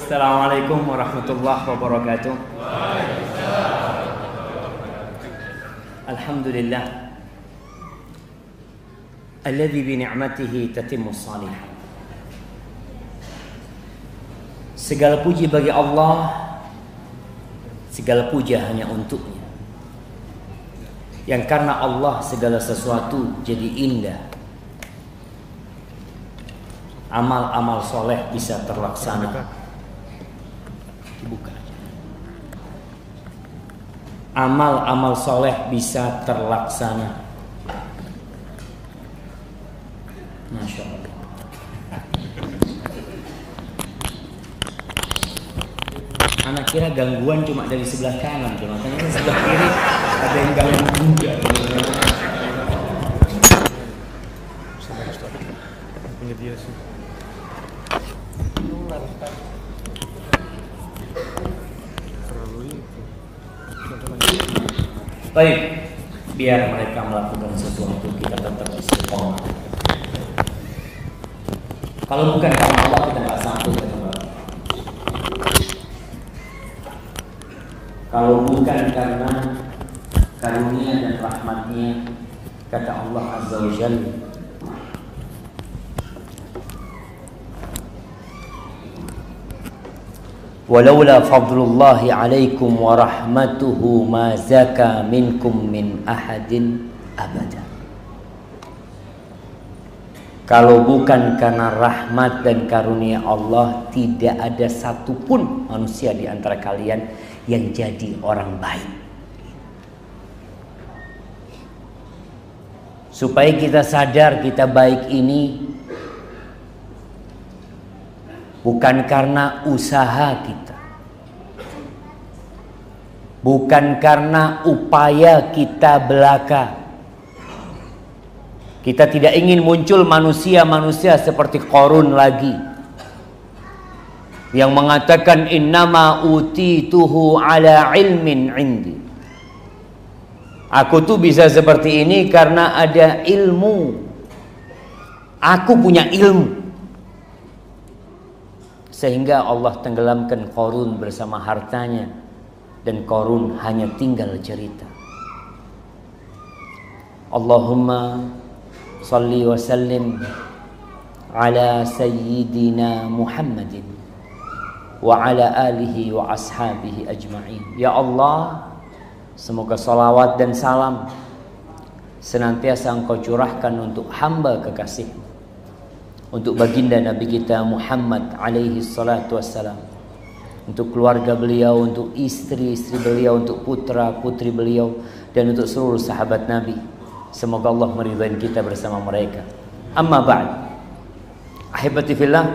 Assalamualaikum warahmatullahi wabarakatuh. Alhamdulillah alladzi bi ni'matihi tatimmu shalihat. Segala puji bagi Allah, segala puja hanya untuknya. Yang karena Allah segala sesuatu jadi indah. Amal-amal soleh bisa terlaksana. Dibuka. Amal-amal soleh bisa terlaksana. Masya Allah. Anak kira gangguan cuma dari sebelah kanan, makanya sebelah kiri ada yang ganggu juga. Punya dia sih. Baik, biar mereka melakukan sesuatu, kita tetap istiqomah. Kalau bukan karena Allah, kita nggak sanggup. Kalau bukan karena karunia dan rahmatnya, kata Allah Azza wa Jalla, walaula fadlullahi alaikum wa rahmatuhu ma zaka minkum min ahadin abada. Kalau bukan karena rahmat dan karunia Allah, tidak ada satupun manusia di antara kalian yang jadi orang baik. Supaya kita sadar kita baik ini bukan karena usaha kita, bukan karena upaya kita belaka. Kita tidak ingin muncul manusia-manusia seperti Qarun lagi, yang mengatakan innama utituhu ala ilmin indi. Aku tuh bisa seperti ini karena ada ilmu. Aku punya ilmu. Sehingga Allah tenggelamkan Qarun bersama hartanya, dan Qarun hanya tinggal cerita. Allahumma salli wa sallim ala sayyidina Muhammadin wa ala alihi wa ashabihi ajma'in. Ya Allah, semoga salawat dan salam senantiasa Engkau curahkan untuk hamba kekasih-Mu, untuk baginda Nabi kita Muhammad alaihi salatu wassalam, untuk keluarga beliau, untuk istri-istri beliau, untuk putra-putri beliau, dan untuk seluruh sahabat Nabi. Semoga Allah meridai kita bersama mereka. Amma ba'd. Ahibati fillah,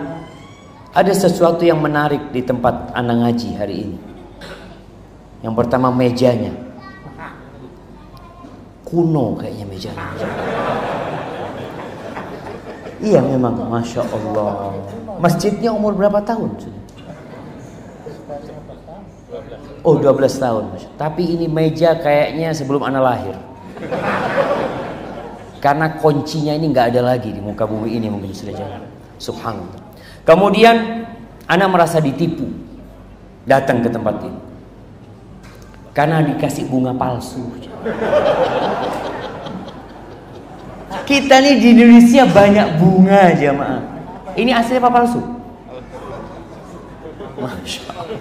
ada sesuatu yang menarik di tempat anak ngaji hari ini. Yang pertama, mejanya. Kuno kayaknya mejanya. Iya memang, Masya Allah. Masjidnya umur berapa tahun? Oh, 12 tahun. Tapi ini meja kayaknya sebelum anak lahir. Karena kuncinya ini nggak ada lagi di muka bumi ini, mungkin sudah jalan. Subhanallah. Kemudian anak merasa ditipu, datang ke tempat ini karena dikasih bunga palsu. Kita nih di Indonesia banyak bunga, jamaah. Ini asli apa palsu? Masya Allah.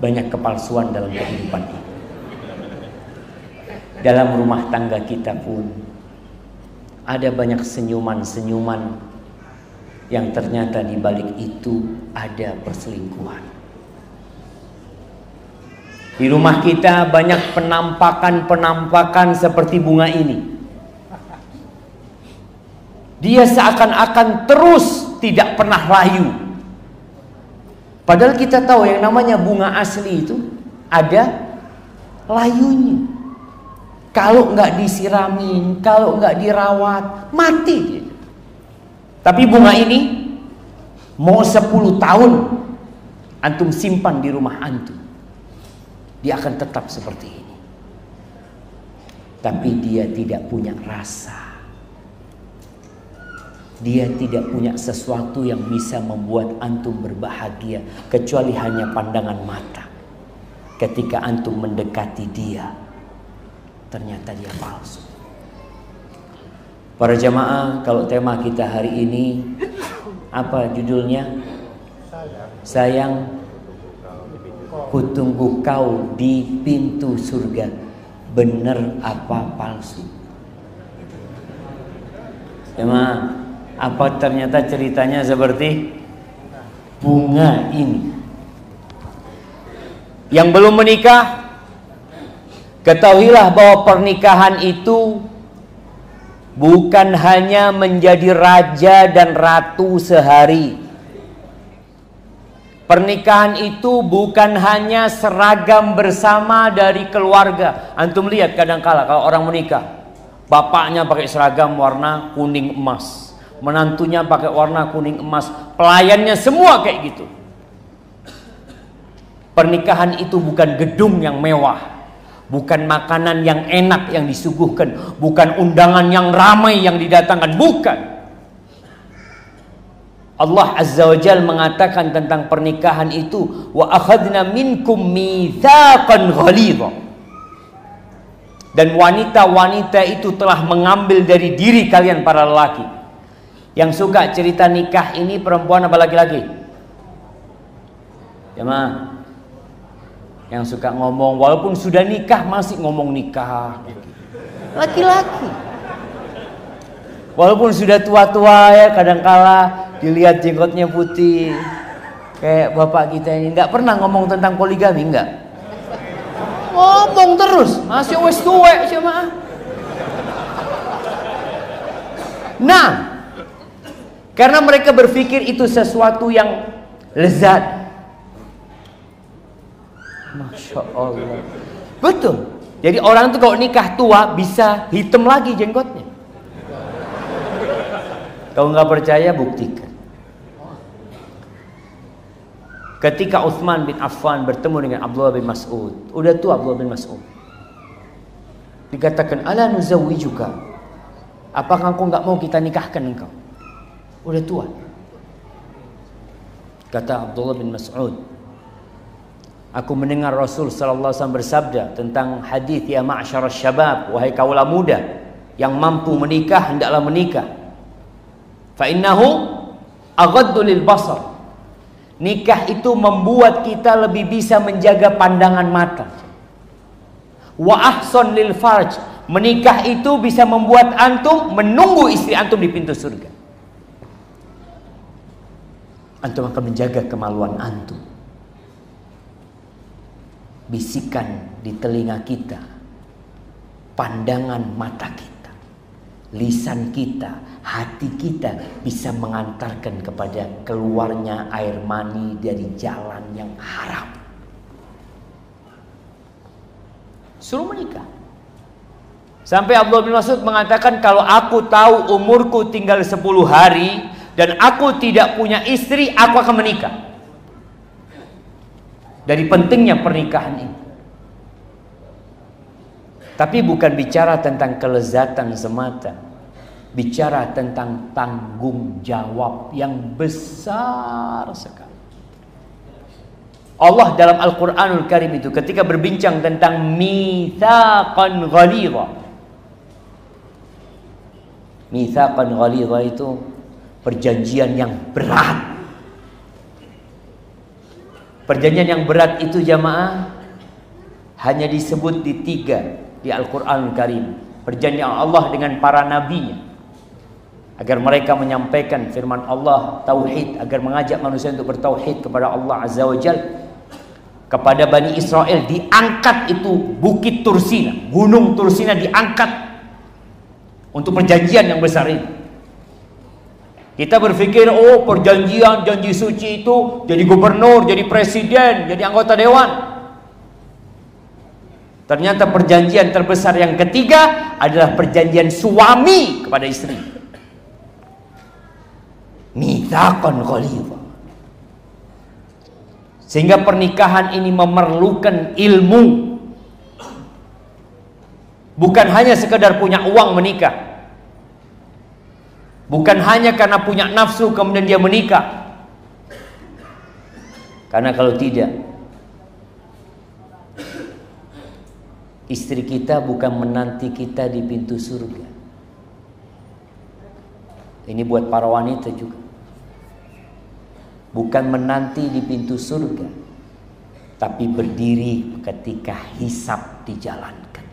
Banyak kepalsuan dalam kehidupan ini. Dalam rumah tangga kita pun ada banyak senyuman-senyuman yang ternyata di balik itu ada perselingkuhan. Di rumah kita banyak penampakan-penampakan seperti bunga ini. Dia seakan-akan terus tidak pernah layu. Padahal kita tahu yang namanya bunga asli itu ada layunya. Kalau nggak disiramin, kalau nggak dirawat, mati. Tapi bunga ini mau 10 tahun antum simpan di rumah antum, dia akan tetap seperti ini. Tapi dia tidak punya rasa. Dia tidak punya sesuatu yang bisa membuat antum berbahagia kecuali hanya pandangan mata. Ketika antum mendekati dia, ternyata dia palsu. Para jamaah, kalau tema kita hari ini apa judulnya? Sayang, kutunggu kau di pintu surga. Bener apa palsu? Jamaah, apa ternyata ceritanya seperti bunga ini? Yang belum menikah, ketahuilah bahwa pernikahan itu bukan hanya menjadi raja dan ratu sehari. Pernikahan itu bukan hanya seragam bersama dari keluarga. Antum lihat kadang-kala kalau orang menikah, bapaknya pakai seragam warna kuning emas, menantunya pakai warna kuning emas, pelayannya semua kayak gitu. Pernikahan itu bukan gedung yang mewah, bukan makanan yang enak yang disuguhkan, bukan undangan yang ramai yang didatangkan, bukan. Allah Azza wa Jalla mengatakan tentang pernikahan itu, wa akhadna minkum mitsaqan ghalidha. Dan wanita-wanita itu telah mengambil dari diri kalian para lelaki. Yang suka cerita nikah ini perempuan apa laki-laki? Jemaah, yang suka ngomong walaupun sudah nikah masih ngomong nikah, laki-laki. Walaupun sudah tua-tua ya, kadangkala dilihat jenggotnya putih kayak bapak kita ini, nggak pernah ngomong tentang poligami, nggak. Ngomong terus, masih wes tuwek jemaah. Nah, karena mereka berpikir itu sesuatu yang lezat. Masya Allah. Betul. Jadi orang itu kalau nikah tua bisa hitam lagi jenggotnya. Kalau nggak percaya buktikan. Ketika Utsman bin Affan bertemu dengan Abdullah bin Mas'ud, udah tua Abdullah bin Mas'ud, dikatakan, ala nuzawwijuka, apakah engkau nggak mau kita nikahkan engkau? Udah tua. Kata Abdullah bin Mas'ud, aku mendengar Rasul sallallahu alaihi wasallam bersabda tentang hadis, ya ma'syarasy syabab, wahai kaula muda yang mampu menikah hendaklah menikah. Fa innahu aghaddu lil basar. Nikah itu membuat kita lebih bisa menjaga pandangan mata. Wa ahsan lil farj. Menikah itu bisa membuat antum menunggu istri antum di pintu surga. Antum akan menjaga kemaluan antum. Bisikan di telinga kita, pandangan mata kita, lisan kita, hati kita bisa mengantarkan kepada keluarnya air mani dari jalan yang haram. Suruh menikah. Sampai Abdullah bin Mas'ud mengatakan, kalau aku tahu umurku tinggal 10 hari dan aku tidak punya istri, aku akan menikah. Dari pentingnya pernikahan ini. Tapi bukan bicara tentang kelezatan semata, bicara tentang tanggung jawab yang besar sekali. Allah dalam Al-Quranul Karim itu ketika berbincang tentang mitsaqan ghalidha. Mitsaqan ghalidha itu perjanjian yang berat. Perjanjian yang berat itu jamaah hanya disebut di 3 di Al-Quranul Karim. Perjanjian Allah dengan para nabinya agar mereka menyampaikan firman Allah, tauhid, agar mengajak manusia untuk bertauhid kepada Allah Azza wa Jalla. Kepada Bani Israel diangkat itu Bukit Tursina, Gunung Tursina diangkat untuk perjanjian yang besar ini. Kita berpikir, oh perjanjian, janji suci itu jadi gubernur, jadi presiden, jadi anggota dewan. Ternyata perjanjian terbesar yang ketiga adalah perjanjian suami kepada istri. Mitsaqan ghalidha. Sehingga pernikahan ini memerlukan ilmu. Bukan hanya sekedar punya uang menikah. Bukan hanya karena punya nafsu kemudian dia menikah. Karena kalau tidak, istri kita bukan menanti kita di pintu surga. Ini buat para wanita juga. Bukan menanti di pintu surga, tapi berdiri ketika hisab dijalankan.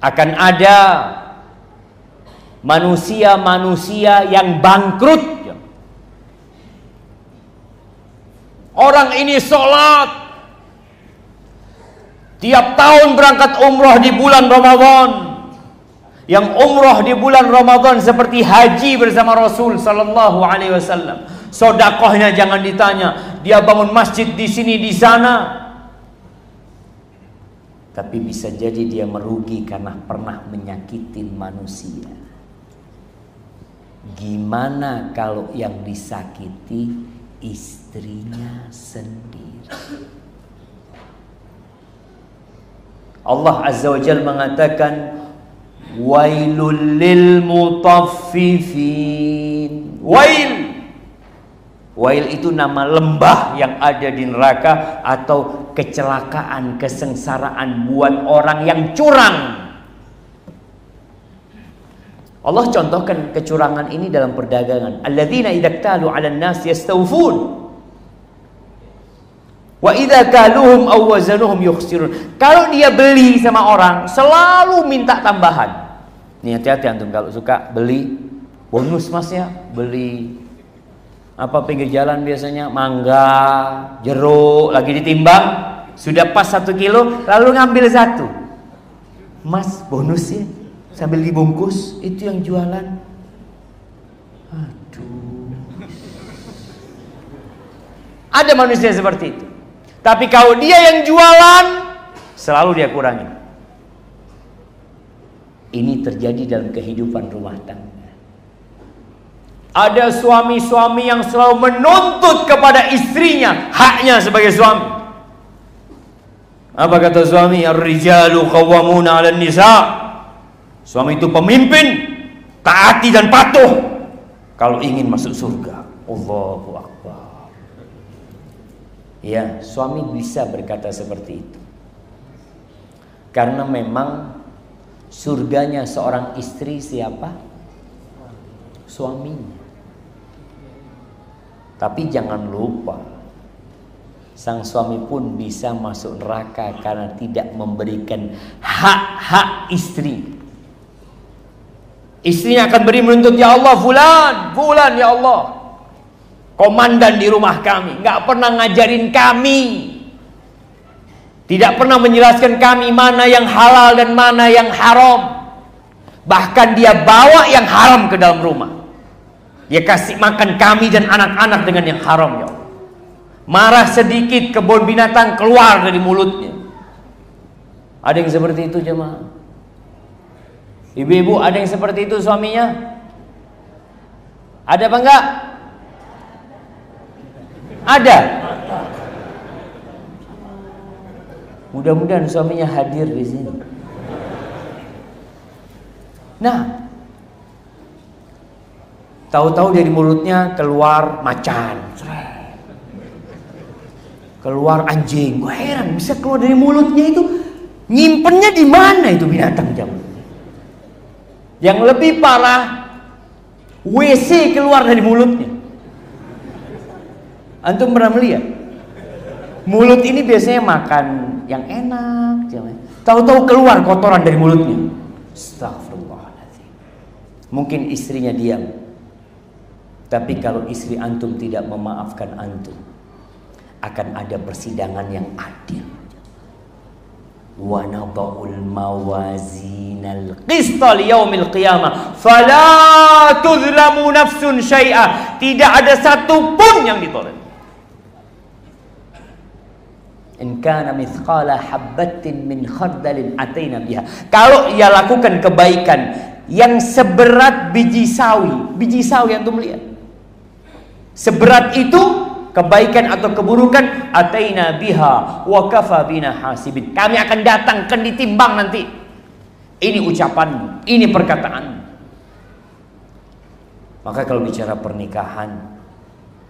Akan ada manusia-manusia yang bangkrut. Orang ini sholat, tiap tahun berangkat umroh di bulan Ramadan. Yang umroh di bulan Ramadan seperti haji bersama Rasul sallallahu alaihi wasallam. Sedekahnya jangan ditanya, dia bangun masjid di sini di sana. Tapi bisa jadi dia merugi karena pernah menyakitin manusia. Gimana kalau yang disakiti istrinya sendiri? Allah Azza wa Jalla mengatakan, wailul lil mutaffifin. Wail itu nama lembah yang ada di neraka, atau kecelakaan, kesengsaraan buat orang yang curang. Allah contohkan kecurangan ini dalam perdagangan. Alladzina idza iktalu 'alan nas yastawfun wa idza kaluhum aw wazanuhum yukhsirun. Kalau dia beli sama orang selalu minta tambahan. Nih hati-hati antum kalau suka beli bonus mas ya, beli apa pinggir jalan biasanya mangga, jeruk lagi ditimbang, sudah pas 1 kilo lalu ngambil 1. Mas bonusnya sambil dibungkus, itu yang jualan. Aduh. Ada manusia seperti itu. Tapi kalau dia yang jualan, selalu dia kurangi. Ini terjadi dalam kehidupan rumah tangga. Ada suami-suami yang selalu menuntut kepada istrinya haknya sebagai suami. Apa kata suami? Ar-rijalu qawwamuna 'alan nisa. Suami itu pemimpin, taati dan patuh kalau ingin masuk surga. Allahu Akbar. Ya, suami bisa berkata seperti itu. Karena memang surganya seorang istri siapa? Suaminya. Tapi jangan lupa, sang suami pun bisa masuk neraka karena tidak memberikan hak-hak istri. Istrinya akan beri menuntut, ya Allah fulan ya Allah, komandan di rumah kami, nggak pernah ngajarin kami, tidak pernah menjelaskan kami mana yang halal dan mana yang haram. Bahkan dia bawa yang haram ke dalam rumah. Dia kasih makan kami dan anak-anak dengan yang haram, ya Allah. Marah sedikit, kebun binatang keluar dari mulutnya. Ada yang seperti itu jemaah? Ibu-ibu ada yang seperti itu suaminya? Ada apa enggak? Ada. Mudah-mudahan suaminya hadir di sini. Nah, tahu-tahu dari mulutnya keluar macan, keluar anjing. Gue heran bisa keluar dari mulutnya itu, nyimpennya di mana itu binatang jam? Yang lebih parah, WC keluar dari mulutnya. Antum pernah melihat? Mulut ini biasanya makan yang enak, tahu-tahu keluar kotoran dari mulutnya. Astagfirullahaladzim. Mungkin istrinya diam, tapi kalau istri antum tidak memaafkan antum, akan ada persidangan yang adil. Wa nadha'ul mawazinal qista liyaumil qiyamah fala tuzlamu nafsun syai'a. Tidak ada satu pun yang ditolak. In kana mithqala habbatin min khardalin ataina biha. Kalau ia lakukan kebaikan yang seberat biji sawi antum lihat, seberat itu kebaikan atau keburukan, ataina biha wa kafa bina hasibin. Kami akan datang, akan ditimbang nanti. Ini ucapanmu, ini perkataanmu. Maka kalau bicara pernikahan,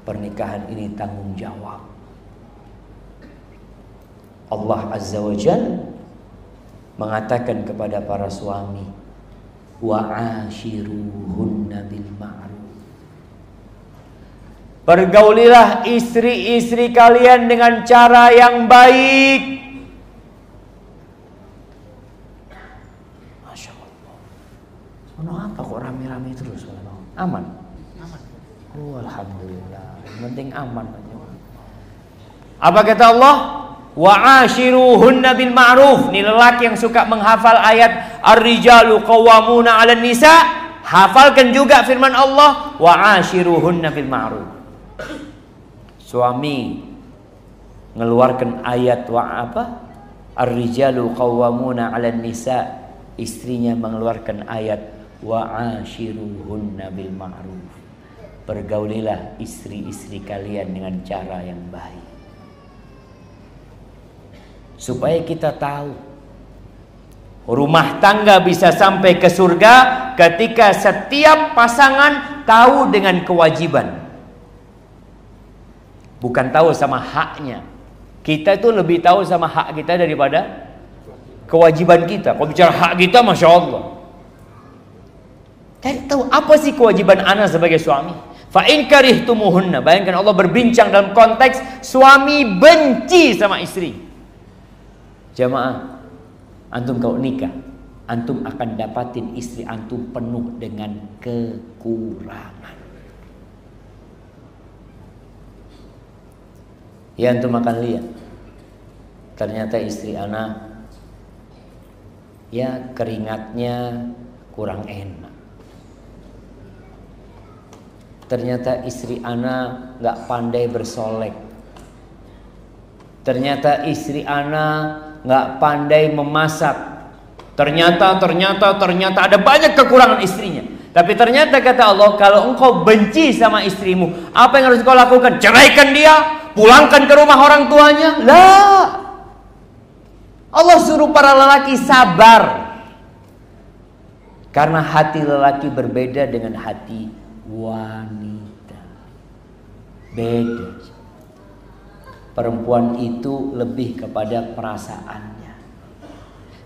pernikahan ini tanggung jawab. Allah Azza wa Jalla mengatakan kepada para suami, wa'ashiruhunna bil ma'ruf. Pergaulilah istri-istri kalian dengan cara yang baik. Masya Allah. Apa kok rame-rame terus? Aman? Aman. Oh, alhamdulillah. Yang penting aman. Apa kata Allah? Wa'ashiruhunna bil ma'ruf. Ini lelaki yang suka menghafal ayat ar-rijalu qawwamuna 'alan nisa. Hafalkan juga firman Allah, wa'ashiruhunna bil ma'ruf. Suami mengeluarkan ayat ar-rijalu qawwamuna 'alan nisa, istrinya mengeluarkan ayat wa'ashiruhunna bil ma'ruf. Pergaulilah istri-istri kalian dengan cara yang baik. Supaya kita tahu rumah tangga bisa sampai ke surga ketika setiap pasangan tahu dengan kewajiban, bukan tahu sama haknya. Kita itu lebih tahu sama hak kita daripada kewajiban kita. Kalau bicara hak kita, Masya Allah, kita tahu apa sih kewajiban ana sebagai suami. Fa in karihtumuhunna, bayangkan Allah berbincang dalam konteks suami benci sama istri. Jamaah, antum kalau nikah, antum akan dapatin istri antum penuh dengan kekurangan. Ya, antum akan lihat, ternyata istri anak, ya keringatnya kurang enak. Ternyata istri anak gak pandai bersolek. Ternyata istri anak nggak pandai memasak. Ternyata ada banyak kekurangan istrinya. Tapi ternyata kata Allah, kalau engkau benci sama istrimu, apa yang harus kau lakukan? Ceraikan dia, pulangkan ke rumah orang tuanya? Lah, Allah suruh para lelaki sabar, karena hati lelaki berbeda dengan hati wanita. Beda. Perempuan itu lebih kepada perasaannya.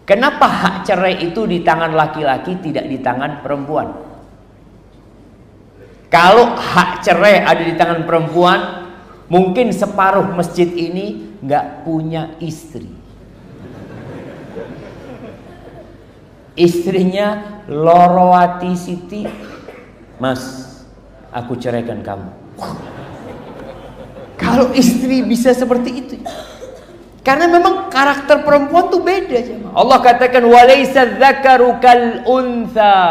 Kenapa hak cerai itu di tangan laki-laki, tidak di tangan perempuan? Kalau hak cerai ada di tangan perempuan, mungkin separuh masjid ini nggak punya istri. Istrinya Lorowati Siti, Mas, aku ceraikan kamu. Kalau istri bisa seperti itu, karena memang karakter perempuan tuh beda. Allah katakan walaysa dzakaru kal untha.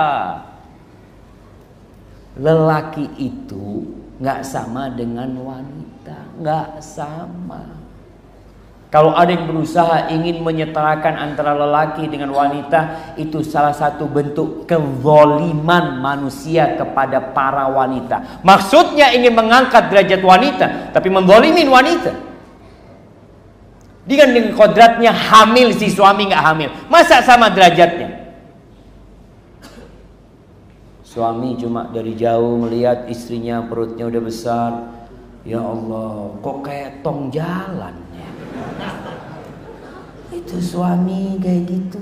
Lelaki itu nggak sama dengan wanita, nggak sama. Kalau ada yang berusaha ingin menyetarakan antara lelaki dengan wanita, itu salah satu bentuk kezaliman manusia kepada para wanita. Maksudnya ingin mengangkat derajat wanita, tapi menzalimin wanita. Dengan kodratnya hamil, si suami nggak hamil, masa sama derajatnya? Suami cuma dari jauh melihat istrinya perutnya udah besar, ya Allah, kok kayak tong jalan. Itu suami kayak gitu.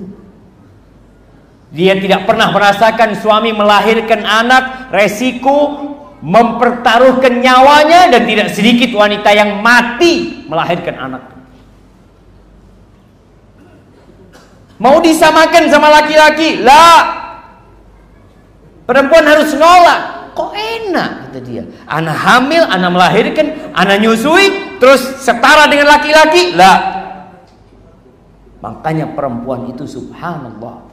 Dia tidak pernah merasakan suami melahirkan anak, resiko mempertaruhkan nyawanya, dan tidak sedikit wanita yang mati melahirkan anak. Mau disamakan sama laki-laki? Lah, perempuan harus nolak. Kok enak, kata dia. Ana hamil, ana melahirkan, ana nyusui, terus setara dengan laki-laki? Lah. Makanya perempuan itu subhanallah,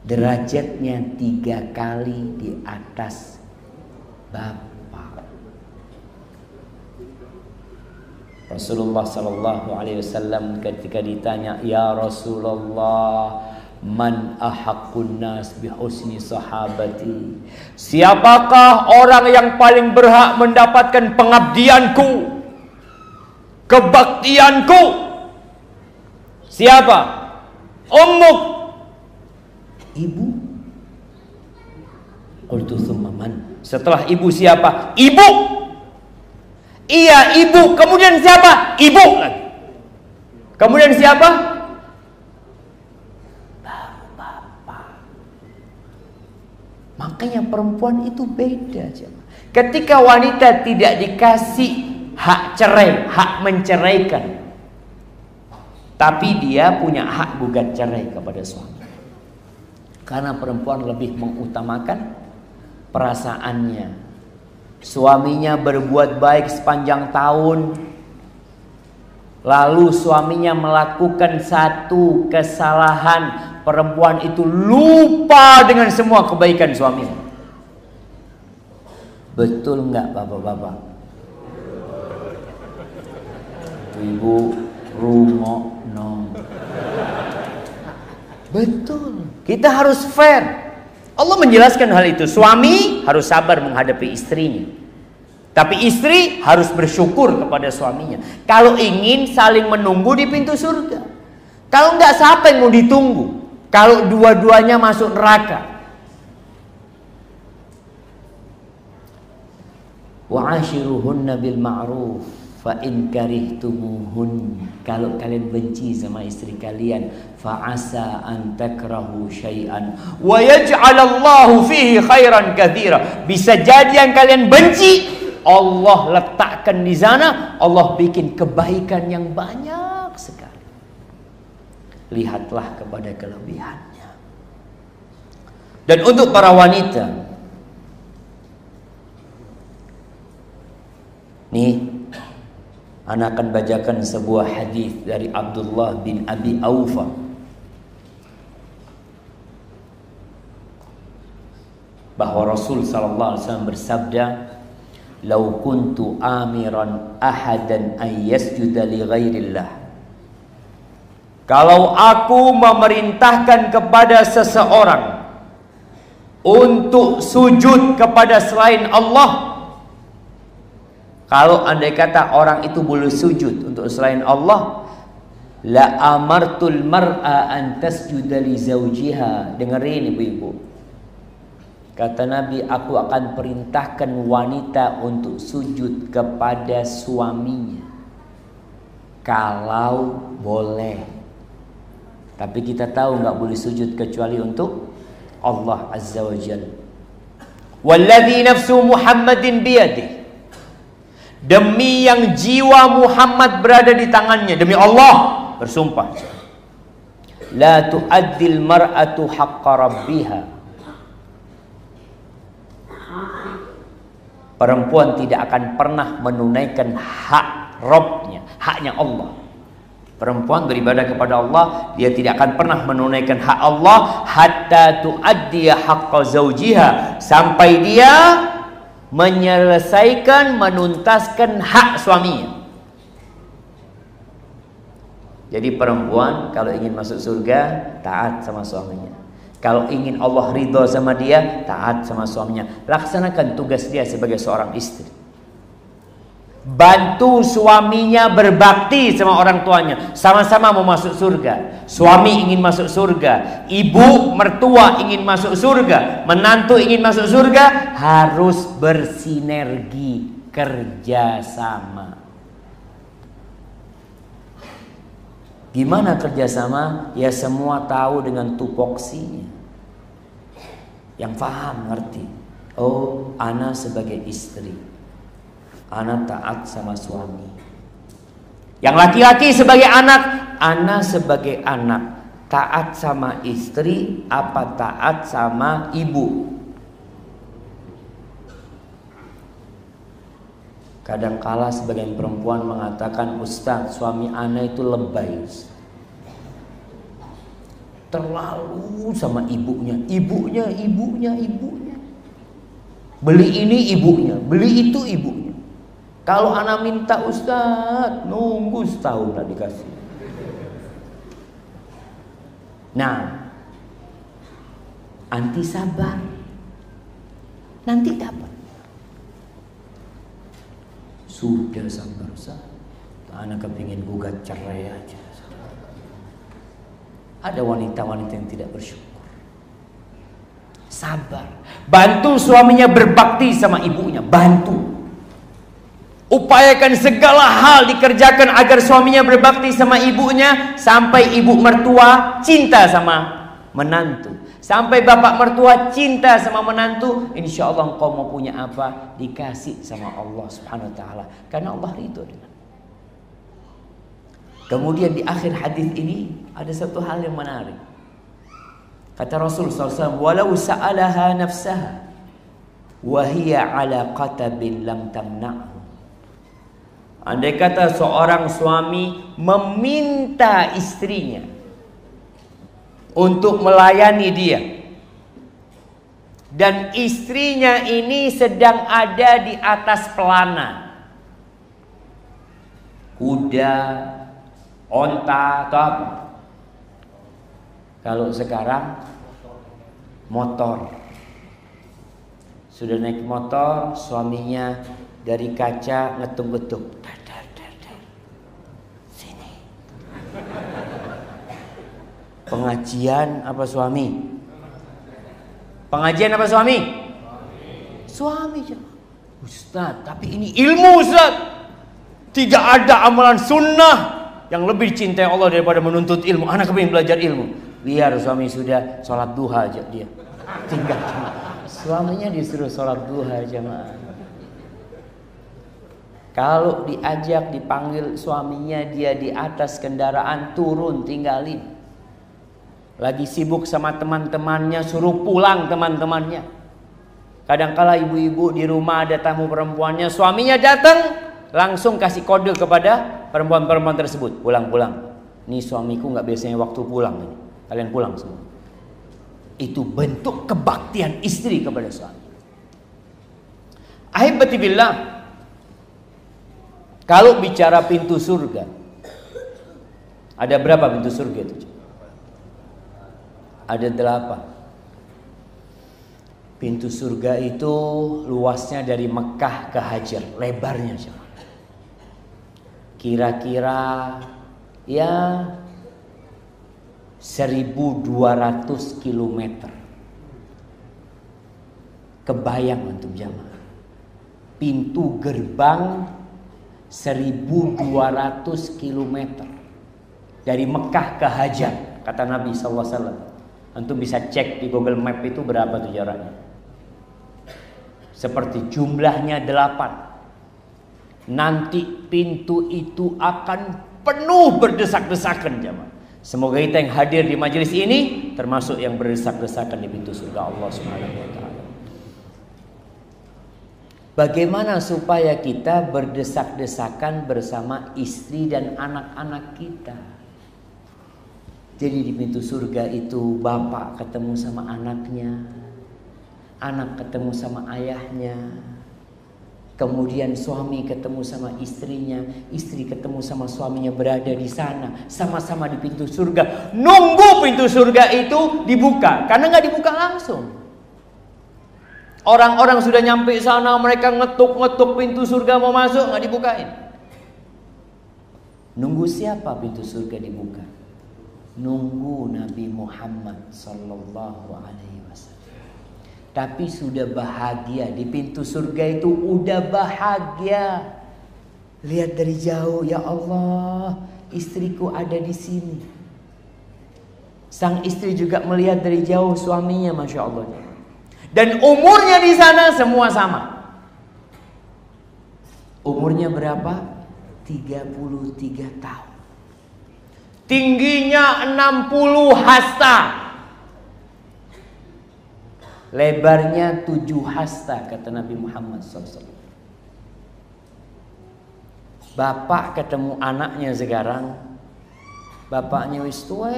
derajatnya 3 kali di atas bapak. Rasulullah sallallahu alaihi wasallam ketika ditanya, ya Rasulullah, man ahaqqun nas bi husni sahabati, siapakah orang yang paling berhak mendapatkan pengabdianku, kebaktianku? Siapa? Ummuk. Ibu. Qultu tsumma man? Setelah ibu siapa? Ibu. Iya, ibu. Kemudian siapa? Ibu lagi. Kemudian siapa? Bapak. Makanya perempuan itu beda. Ketika wanita tidak dikasih hak cerai, hak menceraikan, tapi dia punya hak gugat cerai kepada suami. Karena perempuan lebih mengutamakan perasaannya. Suaminya berbuat baik sepanjang tahun, lalu suaminya melakukan satu kesalahan, perempuan itu lupa dengan semua kebaikan suaminya. Betul nggak bapak-bapak? Ibu rungokno. Betul. Kita harus fair. Allah menjelaskan hal itu. Suami harus sabar menghadapi istrinya, tapi istri harus bersyukur kepada suaminya. Kalau ingin saling menunggu di pintu surga. Kalau enggak, siapa yang mau ditunggu? Kalau dua-duanya masuk neraka. Wa'ashiruhunna bil ma'ruf fa in karihtumuhun. Kalau kalian benci sama istri kalian, fa asa an takrahu syai'an wa yaj'alallahu fihi khairan katsira. Bisa jadi yang kalian benci Allah letakkan di sana, Allah bikin kebaikan yang banyak sekali. Lihatlah kepada kelebihannya. Dan untuk para wanita, nih, Ana akan bacakan sebuah hadis dari Abdullah bin Abi Aufa. Bahwa Rasul sallallahu alaihi wasallam bersabda, "Lau kuntu amiran ahadan an yasjuda li ghairillah." Kalau aku memerintahkan kepada seseorang untuk sujud kepada selain Allah, kalau andai kata orang itu boleh sujud untuk selain Allah, la amartul mar'a an tasjuda li zawjiha. Dengerin ibu-ibu. Kata Nabi, aku akan perintahkan wanita untuk sujud kepada suaminya kalau boleh. Tapi kita tahu nggak boleh sujud kecuali untuk Allah Azza wa Jalla. Walladzi nafsu Muhammadin biyadihi. Demi yang jiwa Muhammad berada di tangannya, demi Allah bersumpah, la tu'addil mar'atu haqqa rabbiha. Perempuan tidak akan pernah menunaikan hak Rabbnya, haknya Allah. Perempuan beribadah kepada Allah, dia tidak akan pernah menunaikan hak Allah hatta tu'addiya haqqa zawjiha, sampai dia menyelesaikan, menuntaskan hak suaminya. Jadi perempuan kalau ingin masuk surga, taat sama suaminya. Kalau ingin Allah ridho sama dia, taat sama suaminya. Laksanakan tugas dia sebagai seorang istri. Bantu suaminya berbakti sama orang tuanya. Sama-sama mau masuk surga. Suami ingin masuk surga, ibu mertua ingin masuk surga, menantu ingin masuk surga, harus bersinergi, kerjasama. Gimana kerjasama? Ya semua tahu dengan tupoksinya. Yang paham, ngerti. Oh, ana sebagai istri, ana taat sama suami. Yang laki-laki sebagai anak, ana sebagai anak taat sama istri apa taat sama ibu. Kadangkala sebagian perempuan mengatakan, Ustaz, suami ana itu lebay, terlalu sama ibunya. Beli ini ibunya, beli itu ibunya. Kalau anak minta, Ustaz, nunggu setahun lah dikasih. Nah, anti sabar, nanti dapat. Sudah sabar, Ustaz. Anak kepingin gugat cerai aja. Ada wanita-wanita yang tidak bersyukur. Sabar. Bantu suaminya berbakti sama ibunya. Bantu. Upayakan segala hal dikerjakan agar suaminya berbakti sama ibunya. Sampai ibu mertua cinta sama menantu. Sampai bapak mertua cinta sama menantu. Insya Allah engkau mau punya apa, dikasih sama Allah subhanahu wa ta'ala. Karena Allah ridho dengan. Kemudian di akhir hadis ini ada satu hal yang menarik. Kata Rasul SAW, walau sa'alaha nafsaha wa hiya ala qatabin lam tamna'hu. Andai kata seorang suami meminta istrinya untuk melayani dia, dan istrinya ini sedang ada di atas pelana, kuda, onta atau apa. Kalau sekarang motor. Sudah naik motor, suaminya dari kaca ngetung-ngetung. Sini. Pengajian apa suami? Pengajian apa suami? Suami. Ustaz, tapi ini ilmu Ustaz. Tidak ada amalan sunnah yang lebih cintai Allah daripada menuntut ilmu. Anak kepingin belajar ilmu. Biar suami sudah sholat duha aja dia. Tinggal suaminya disuruh sholat duha jamaah. Kalau diajak, dipanggil suaminya, dia di atas kendaraan, turun tinggalin. Lagi sibuk sama teman-temannya, suruh pulang teman-temannya. Kadangkala ibu-ibu di rumah ada tamu perempuannya, suaminya datang, langsung kasih kode kepada perempuan-perempuan tersebut. Pulang-pulang. Ini suamiku nggak biasanya waktu pulang ini. Kalian pulang semua. Itu bentuk kebaktian istri kepada suami. Ahibati billah. Kalau bicara pintu surga, ada berapa pintu surga itu? Ada 8. Pintu surga itu luasnya dari Mekah ke Hajar, lebarnya cuma kira-kira ya 1.200 km. Kebayang untuk jamaah. Pintu gerbang 1.200 km dari Mekah ke Hajar, kata Nabi SAW. Antum bisa cek di Google Map itu berapa tuh jaraknya. Seperti jumlahnya 8. Nanti pintu itu akan penuh berdesak-desakan jamaah. Semoga kita yang hadir di majelis ini termasuk yang berdesak-desakan di pintu surga Allah Subhanahu wa taala. Bagaimana supaya kita berdesak-desakan bersama istri dan anak-anak kita? Jadi di pintu surga itu bapak ketemu sama anaknya, anak ketemu sama ayahnya, kemudian suami ketemu sama istrinya, istri ketemu sama suaminya, berada di sana sama-sama di pintu surga, nunggu pintu surga itu dibuka, karena nggak dibuka langsung. Orang-orang sudah nyampe sana, mereka ngetuk-ngetuk pintu surga mau masuk, nggak dibukain. Nunggu siapa pintu surga dibuka? Nunggu Nabi Muhammad sallallahu alaihi wasallam. Tapi sudah bahagia di pintu surga itu, udah bahagia. Lihat dari jauh, ya Allah, istriku ada di sini. Sang istri juga melihat dari jauh suaminya, masya Allah. Dan umurnya di sana semua sama. Umurnya berapa? 33 tahun. Tingginya 60 hasta. Lebarnya 7 hasta, kata Nabi Muhammad SAW. Bapak ketemu anaknya sekarang. Bapaknya wis tua,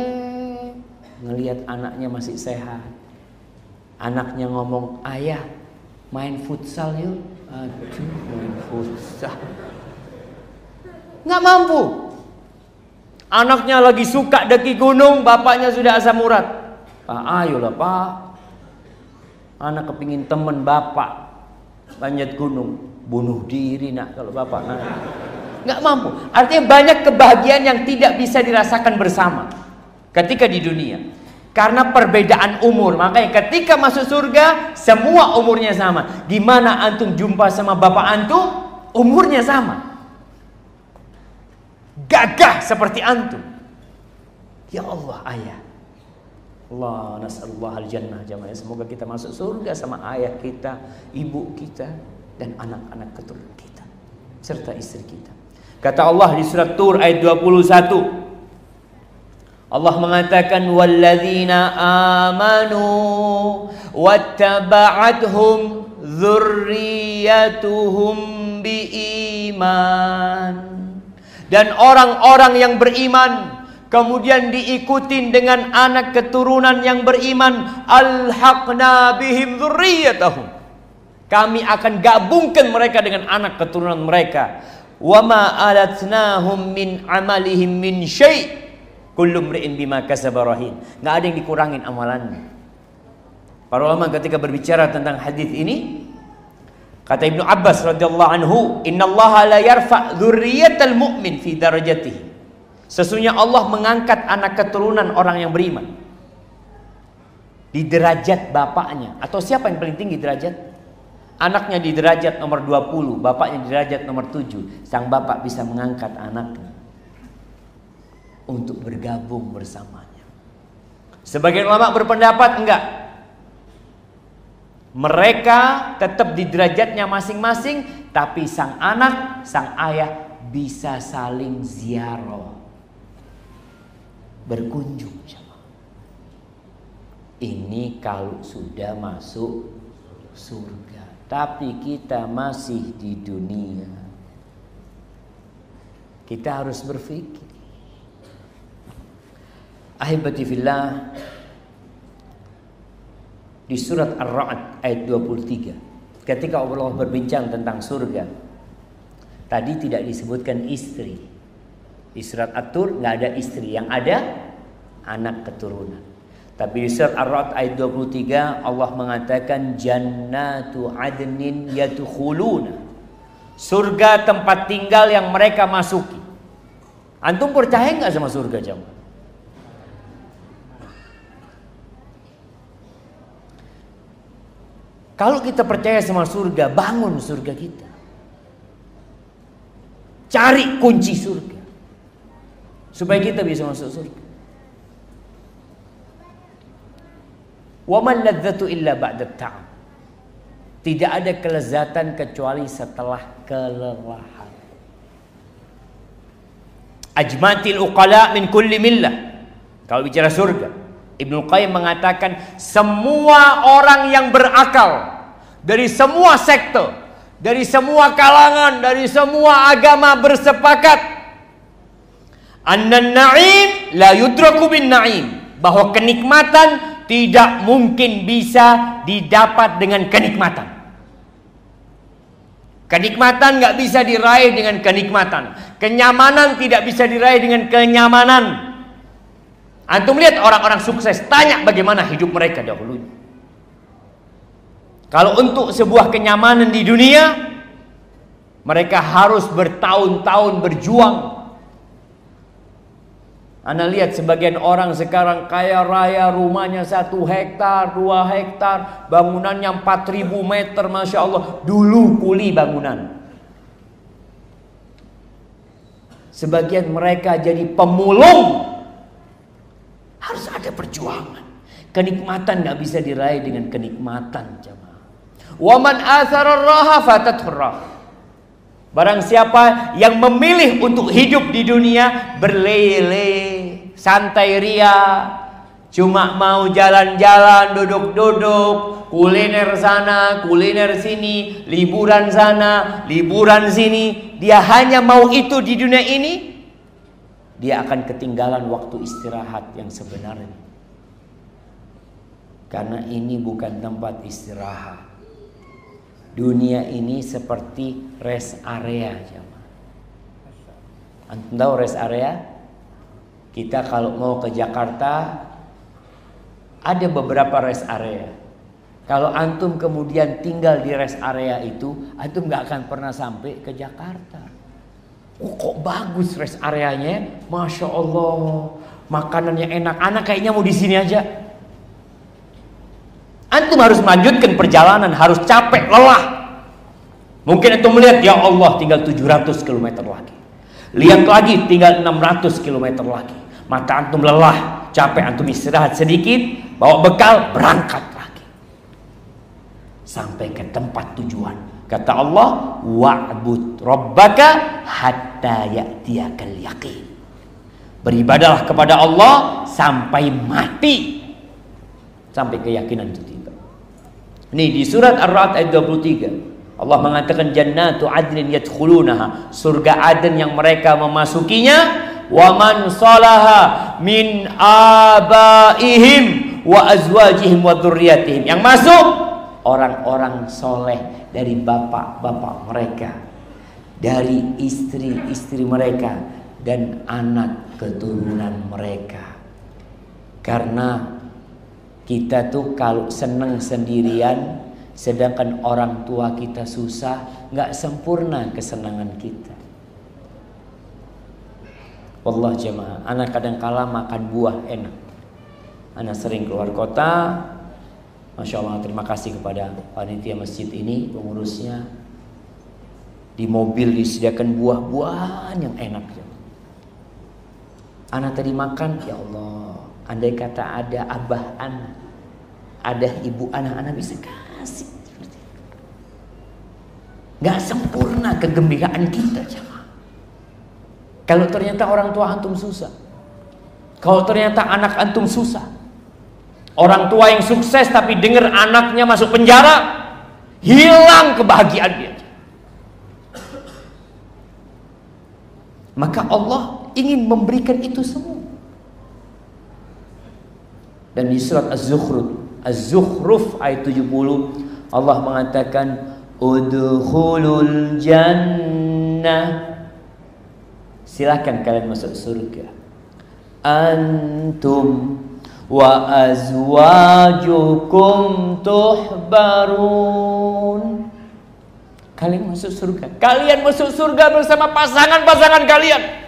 ngelihat anaknya masih sehat. Anaknya ngomong, ayah main futsal yuk. Aduh, main futsal. Nggak mampu. Anaknya lagi suka daki gunung, bapaknya sudah asam urat. Pak, ayolah pak. Anak kepingin temen bapak panjat gunung, bunuh diri nak kalau bapak nggak mampu. Artinya banyak kebahagiaan yang tidak bisa dirasakan bersama. ketika di dunia. Karena perbedaan umur. Makanya ketika masuk surga, semua umurnya sama. Di mana antum jumpa sama bapak antum, umurnya sama. Gagah seperti antum. Ya Allah, ayah. Allah, nas'alullah al-jannah jamaah. Semoga kita masuk surga sama ayah kita, ibu kita, dan anak-anak keturunan kita, serta istri kita. Kata Allah di surat Tur ayat 21. Allah mengatakan walladzina amanu wattaba'athum dzurriyyatuhum biiman. Dan orang-orang yang beriman kemudian diikutin dengan anak keturunan yang beriman, alhaqna bihim dzurriyyatahum. Kami akan gabungkan mereka dengan anak keturunan mereka. Wa ma alatnahum min amalihim min syai'. Kullu mri'in bima kasaba rahin. Enggak ada yang dikurangin amalannya. Para ulama ketika berbicara tentang hadis ini, kata Ibnu Abbas radhiyallahu anhu, "Innallaha la yarfa' dzurriyyatal mu'min fi darajatihi." Sesungguhnya Allah mengangkat anak keturunan orang yang beriman di derajat bapaknya. Atau siapa yang paling tinggi derajat? Anaknya di derajat nomor 20, bapaknya di derajat nomor 7. Sang bapak bisa mengangkat anaknya untuk bergabung bersamanya. Sebagian ulama berpendapat enggak. Mereka tetap di derajatnya masing-masing, tapi sang anak, sang ayah bisa saling ziarah, berkunjung. Ini kalau sudah masuk surga. Tapi kita masih di dunia. Kita harus berpikir. Ahibati fillah, di surat Ar-Ra'd ayat 23, ketika Allah berbincang tentang surga, tadi tidak disebutkan istri. Di surat At-Tur nggak ada istri, yang ada anak keturunan. Tapi di surat Ar-Ra'd ayat 23 Allah mengatakan jannatu adnin yadkhuluna, surga tempat tinggal yang mereka masuki. Antum percaya nggak sama surga, jemaah? Kalau kita percaya sama surga, bangun surga kita. Cari kunci surga supaya kita bisa masuk surga. Wa man ladzatu illa ba'da ta'am. Tidak ada kelezatan kecuali setelah kelelahan. Ajmatil uqala min kulli millah. Kalau bicara surga, Ibnu Qayyim mengatakan semua orang yang berakal dari semua sektor, dari semua kalangan, dari semua agama bersepakat annan na'im la yudraku bin na'im, bahwa kenikmatan tidak mungkin bisa didapat dengan kenikmatan. Kenikmatan nggak bisa diraih dengan kenikmatan. Kenyamanan tidak bisa diraih dengan kenyamanan. Antum lihat orang-orang sukses, tanya bagaimana hidup mereka dahulunya. Kalau untuk sebuah kenyamanan di dunia, mereka harus bertahun-tahun berjuang. Anda lihat sebagian orang sekarang kaya raya, rumahnya 1 hektar, 2 hektar, bangunannya 4.000 meter, Masya Allah. Dulu kuli bangunan. Sebagian mereka jadi pemulung. Harus ada perjuangan. Kenikmatan gak bisa diraih dengan kenikmatan, jemaah. Wa man athara ar-raha fatathur rah. Barang siapa yang memilih untuk hidup di dunia berlele, santai ria, cuma mau jalan-jalan, duduk-duduk, kuliner sana, kuliner sini, liburan sana, liburan sini, dia hanya mau itu di dunia ini, dia akan ketinggalan waktu istirahat yang sebenarnya. Karena ini bukan tempat istirahat. Dunia ini seperti rest area, jemaah. Antum tahu rest area? Kita kalau mau ke Jakarta ada beberapa rest area. Kalau antum kemudian tinggal di rest area itu, antum gak akan pernah sampai ke Jakarta. Oh, kok bagus rest areanya, Masya Allah, makanannya enak, anak kayaknya mau di sini aja. Antum harus melanjutkan perjalanan, harus capek, lelah. Mungkin antum melihat, ya Allah tinggal 700 km lagi. Lihat lagi tinggal 600 km lagi. Mata antum lelah, capek, antum istirahat sedikit, bawa bekal, berangkat lagi. Sampai ke tempat tujuan. Kata Allah, wa'bud rabbaka hatta ya'tiyakal yaqin. Beribadahlah kepada Allah sampai mati. Sampai keyakinan itu tiba. Ini di surat Ar-Ra'd ayat 23. Allah mengatakan jannatu adnin yadkhulunaha, surga Aden yang mereka memasukinya, wa man salaha min abaihim wa azwajihim wa dzurriyyatihim. Yang masuk orang-orang soleh dari bapak-bapak mereka, dari istri-istri mereka, dan anak keturunan mereka. Karena kita tuh kalau seneng sendirian, sedangkan orang tua kita susah, nggak sempurna kesenangan kita. Wallah jemaah, anak kadang kala makan buah enak. Anak sering keluar kota, Masya Allah, terima kasih kepada panitia masjid ini, pengurusnya. Di mobil disediakan buah-buahan yang enak. Anak tadi makan, ya Allah, andai kata ada abah anak, ada ibu anak bisa kasih seperti itu. Gak sempurna kegembiraan kita, jemaah. Kalau ternyata orang tua antum susah, kalau ternyata anak antum susah, orang tua yang sukses tapi dengar anaknya masuk penjara, hilang kebahagiaan dia. Maka Allah ingin memberikan itu semua. Dan di surat Az-Zukhruf ayat 70 Allah mengatakan udkhulul jannah, silakan kalian masuk surga, antum wa azwajukum tuhbarun. Kalian masuk surga. Kalian masuk surga bersama pasangan-pasangan kalian.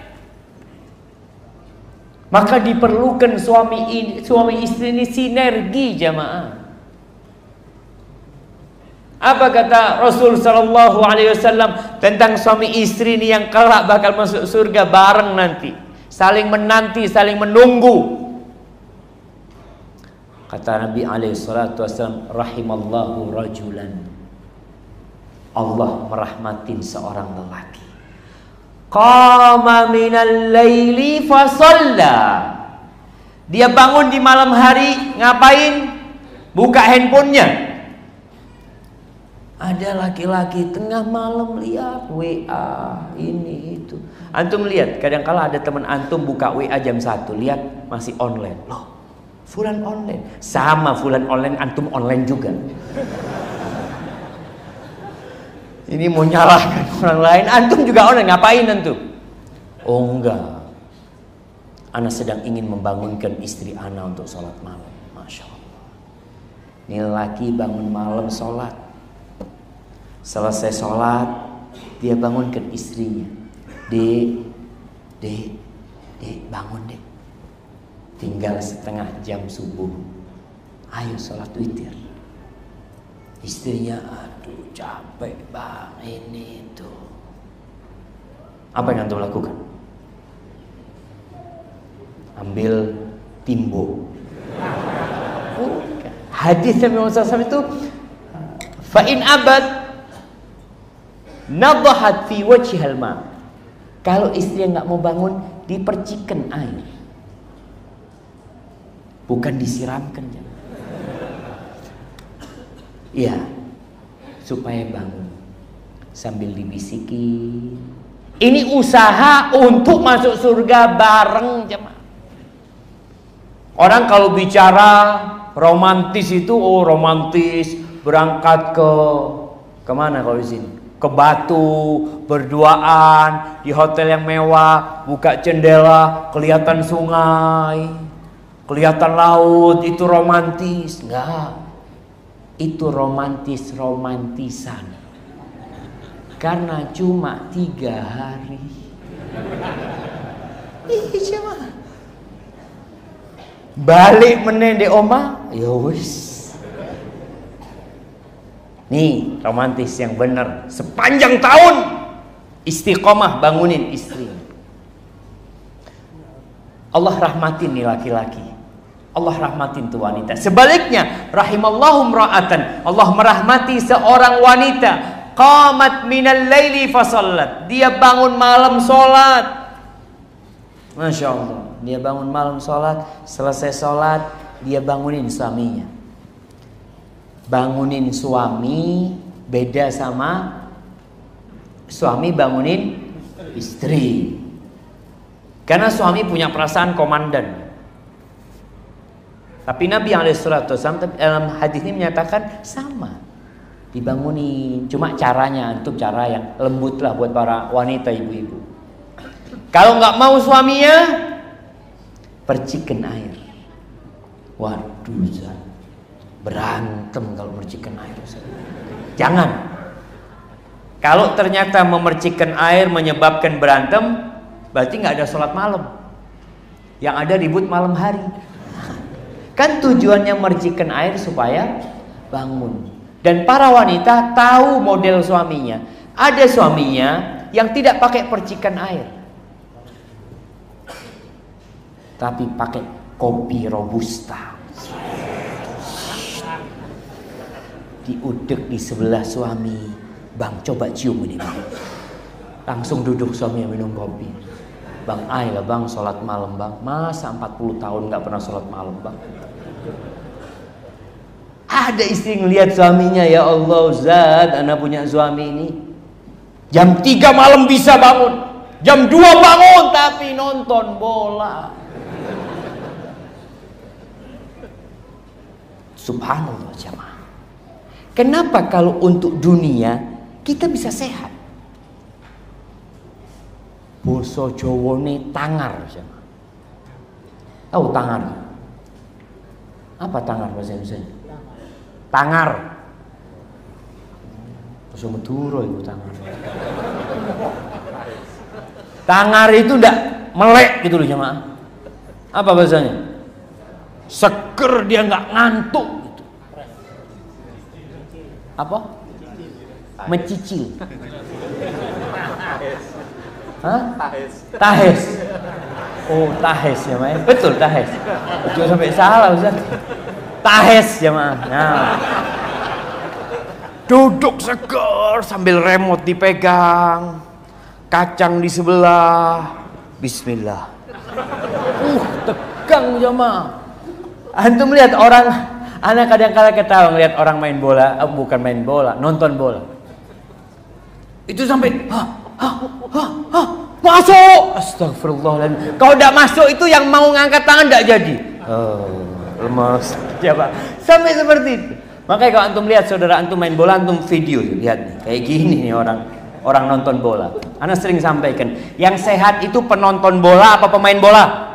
Maka diperlukan suami istri ini sinergi, jamaah. Apa kata Rasul sallallahu alaihi wasallam tentang suami istri ini yang kelak bakal masuk surga bareng nanti, saling menanti, saling menunggu. Kata Nabi alaihi salatu wasallam, rahimallahu rajulan, Allah merahmatin seorang lelaki, qama minal laili fa shalla. Dia bangun di malam hari, ngapain? Buka handphonenya. Ada laki-laki tengah malam lihat WA ini itu. Antum lihat, kadang-kala ada teman antum buka WA jam 1, lihat masih online. Loh, fulan online. Sama fulan online, antum online juga. Ini mau nyalahkan orang lain, antum juga online, ngapain antum? Oh enggak, ana sedang ingin membangunkan istri ana untuk sholat malam. Masya Allah, ini laki bangun malam sholat, selesai sholat dia bangunkan istrinya, dek bangun dek, tinggal setengah jam subuh, ayo sholat witir. Istrinya, aduh capek bang ini itu. Apa yang antum lakukan? Ambil timbo. Hadis Nabi Muhammad SAW itu, fa in abad nadahat fi wajhil ma. Kalau istri nggak mau bangun, dipercikan air, bukan disiramkan. Ya, supaya bangun sambil dibisiki. Ini usaha untuk masuk surga bareng, jemaah. Orang kalau bicara romantis itu, oh romantis, berangkat ke mana kalau di sini? Ke Batu, berduaan di hotel yang mewah, buka jendela, kelihatan sungai, kelihatan laut, itu romantis. Enggak. Itu romantisan karena cuma 3 hari. Ih, Balik meneh ndek omah, ya wis. Nih, romantis yang bener. Sepanjang tahun istiqomah bangunin istri. Allah rahmatin nih laki-laki. Allah rahmatin tuh wanita. Sebaliknya, rahimallahu imra'atan. Allah merahmati seorang wanita. Qamat minal laili fasallat. Dia bangun malam sholat. Masya Allah. Dia bangun malam sholat. Selesai sholat, dia bangunin suaminya. Bangunin suami beda sama suami bangunin istri. Karena suami punya perasaan komandan. Tapi Nabi SAW dalam hadis ini menyatakan sama, dibangunin. Cuma caranya untuk cara yang lembut lah buat para wanita ibu-ibu. Kalau nggak mau suaminya, percikan air. Waduh, berantem kalau mercikan air. Jangan. Kalau ternyata memercikan air menyebabkan berantem, berarti nggak ada sholat malam. Yang ada ribut malam hari. Kan tujuannya mercikan air supaya bangun. Dan para wanita tahu model suaminya. Ada suaminya yang tidak pakai percikan air, tapi pakai kopi robusta. Diudek di sebelah suami. Bang, coba cium ini, Bang. Langsung duduk suami minum kopi. Bang, ayolah Bang, sholat malam Bang. Masa 40 tahun gak pernah sholat malam Bang? Ada istri ngelihat suaminya, ya Allah Zat, anak punya suami ini jam 3 malam bisa bangun, jam 2 bangun tapi nonton bola. Subhanallah jamaah. Kenapa kalau untuk dunia kita bisa sehat? Boso Jawa ini tangar jamaah. Tahu tangar? Apa tangar bahasa Indonesia? Tangar. Bahasa Madura itu tangar. Tangar itu ndak melek gitu loh jamaah. Apa bahasanya? Seger, dia nggak ngantuk gitu. Apa? Mencicil. Hah? Tahes. Oh, tahes ya, Mas. Betul, tahes. Jangan sampai salah, Ustaz. Tahes jemaah. Nah. Duduk seger sambil remote dipegang. Kacang di sebelah. Bismillah. Tegang jemaah. Antum lihat orang, anak kadang-kadang ketawa ngelihat orang main bola, bukan main bola, nonton bola. Itu sampai masuk. Astagfirullahaladzim. Kalau tidak masuk itu yang mau ngangkat tangan tidak jadi. Oh, lemas. Coba. Sampai seperti itu. Makanya kalau antum lihat saudara antum main bola, antum video lihat nih, kayak gini nih orang nonton bola. Ana sering sampaikan, yang sehat itu penonton bola apa pemain bola?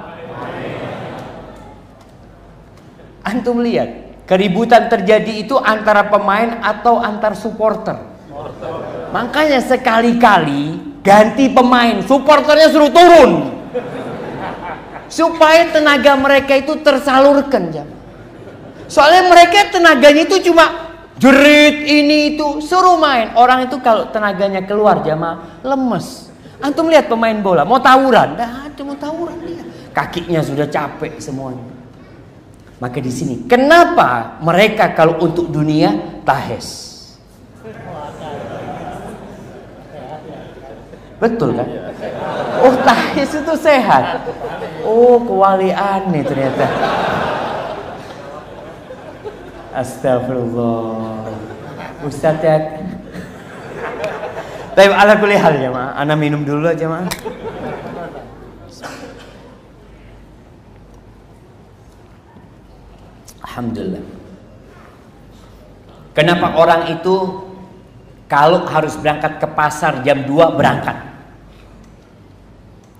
Antum lihat, keributan terjadi itu antara pemain atau antar supporter. Makanya sekali-kali ganti pemain, supporternya suruh turun supaya tenaga mereka itu tersalurkan jam. Soalnya mereka tenaganya itu cuma jerit ini itu, suruh main. Orang itu kalau tenaganya keluar jamaah lemes. Antum lihat pemain bola mau tawuran, dah mau tawuran dia, kakinya sudah capek semuanya. Maka di sini kenapa mereka kalau untuk dunia tahes? Betul kan? Oh, tahes itu sehat. Oh, kewalian nih ternyata. Astagfirullah. Ustaz ya. Tapi ala kulli hal jemaah, ana minum dulu aja jemaah. Alhamdulillah. Kenapa orang itu kalau harus berangkat ke pasar jam 2 berangkat?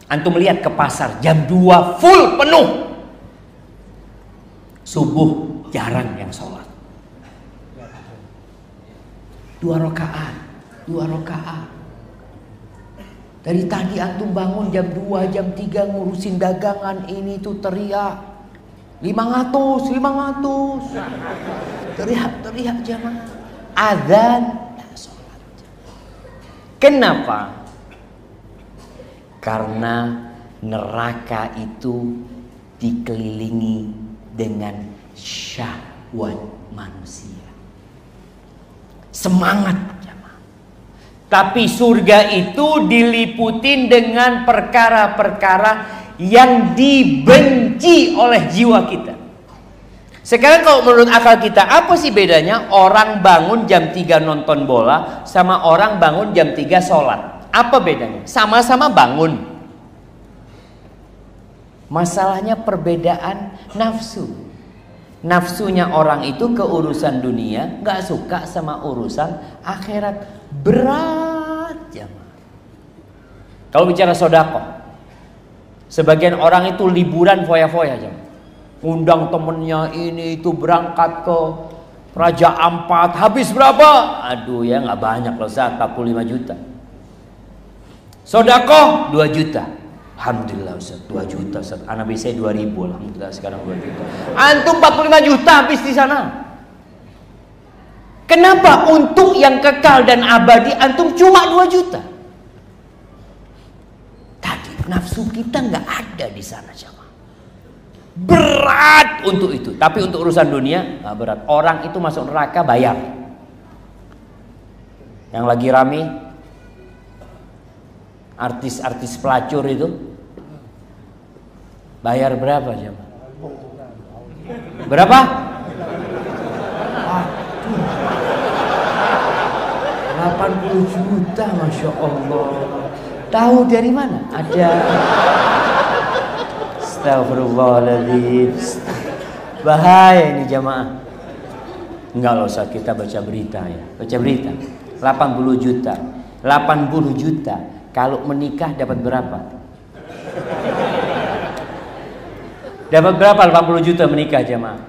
Antum lihat ke pasar jam 2 full penuh. Subuh jarang yang sholat. 2 rakaat. Dari tadi antum bangun jam 2, jam 3 ngurusin dagangan ini tuh teriak. 500. Teriak jamaah. Azan, sholat. Kenapa? Karena neraka itu dikelilingi dengan syahwat manusia. Semangat jamaah. Tapi surga itu diliputin dengan perkara-perkara yang dibenci oleh jiwa kita. Sekarang kalau menurut akal kita, apa sih bedanya orang bangun jam 3 nonton bola sama orang bangun jam 3 sholat? Apa bedanya? Sama-sama bangun. Masalahnya perbedaan nafsu. Nafsunya orang itu ke urusan dunia, gak suka sama urusan akhirat. Berat jamaah. Kalau bicara sedekah, sebagian orang itu liburan foya-foya aja. Undang temennya ini itu berangkat ke Raja Ampat. Habis berapa? Aduh ya gak banyak loh, 45 juta. Sedekah 2 juta. Alhamdulillah Ustaz, 2 juta Ustaz. Anak bisa 2.000, alhamdulillah sekarang 2 juta. Antum 45 juta habis di sana. Kenapa untuk yang kekal dan abadi antum cuma 2 juta? Nafsu kita nggak ada di sana jamaah. Berat untuk itu. Tapi untuk urusan dunia nggak berat. Orang itu masuk neraka bayar. Yang lagi rame artis-artis pelacur itu bayar berapa jamaah? Berapa? 80 juta, masya Allah. Tahu dari mana? Ada. Astagfirullahaladzim. Bahaya ini jamaah. Enggak loh, saat kita baca berita ya. Baca berita. 80 juta. 80 juta. Kalau menikah dapat berapa? Dapat berapa 80 juta menikah jamaah?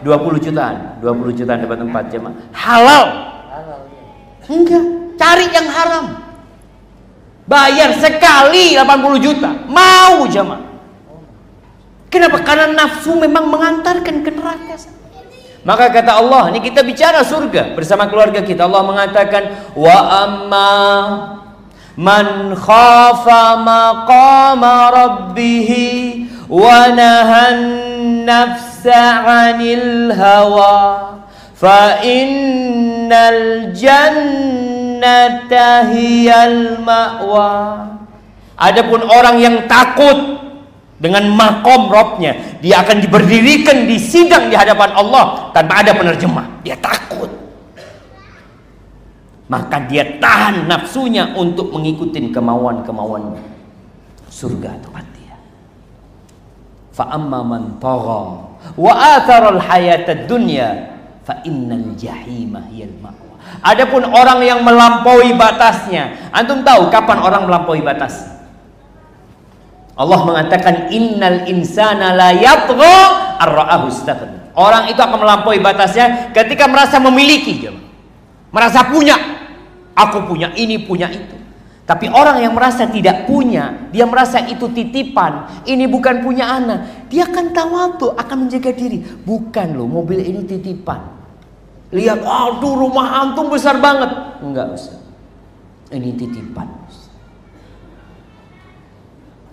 20 jutaan. 20 jutaan dapat 4 jamaah. Halal. Enggak, cari yang haram. Bayar sekali 80 juta. Mau jamaah. Kenapa? Karena nafsu memang mengantarkan ke neraka. Maka kata Allah, ini kita bicara surga bersama keluarga kita. Allah mengatakan, wa amma man khafa maqama rabbih wa nahan nafsa 'anil hawa fa innal jannata hiyal ma'wa. Adapun orang yang takut dengan makom Robnya, dia akan diberdirikan di sidang di hadapan Allah tanpa ada penerjemah. Dia takut, maka dia tahan nafsunya untuk mengikuti kemauan-kemauannya. Surga tempat dia. Fa amma man tagha wa athara al-hayata ad-dunya fa innal jahima hiyal ma'wa. Adapun orang yang melampaui batasnya, antum tahu kapan orang melampaui batas? Allah mengatakan innal insana la yatgha ar-ra'ahu istaghna. Orang itu akan melampaui batasnya ketika merasa memiliki, merasa punya. Aku punya ini, punya itu. Tapi orang yang merasa tidak punya, dia merasa itu titipan, ini bukan punya anak, dia akan tawadhu, akan menjaga diri. Bukan loh, mobil ini titipan. Lihat, aduh rumah antum besar banget. Enggak usah. Ini titipan.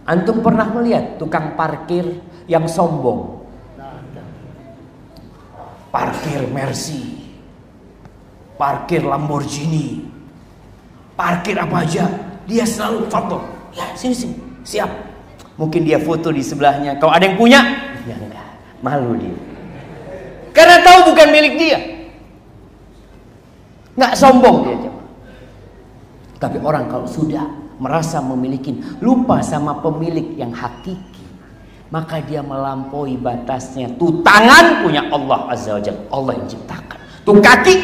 Antum pernah melihat tukang parkir yang sombong? Parkir Mercy, parkir Lamborghini, parkir apa aja, dia selalu foto. Ya, sini, siap. Mungkin dia foto di sebelahnya. Kalau ada yang punya, ya enggak, malu dia. Karena tahu bukan milik dia. Nggak sombong dia. Tapi orang kalau sudah merasa memiliki, lupa sama pemilik yang hakiki, maka dia melampaui batasnya. Tuh tangan punya Allah Azza wa Jalla, Allah yang ciptakan. Tuh kaki.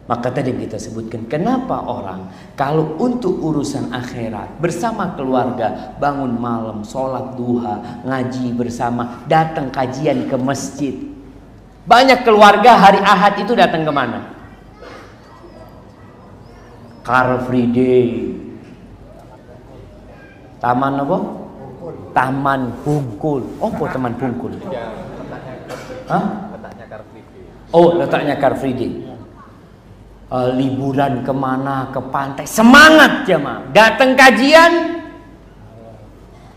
Maka tadi kita sebutkan kenapa orang kalau untuk urusan akhirat bersama keluarga, bangun malam, sholat duha, ngaji bersama, datang kajian ke masjid. Banyak keluarga hari Ahad itu datang kemana? Car Free Day, Taman apa? Taman Bungkul. Apa Taman Bungkul? Hah? Letaknya Car Free Day. Oh, letaknya Car Free Day. Liburan kemana? Ke pantai. Semangat jemaah. Datang kajian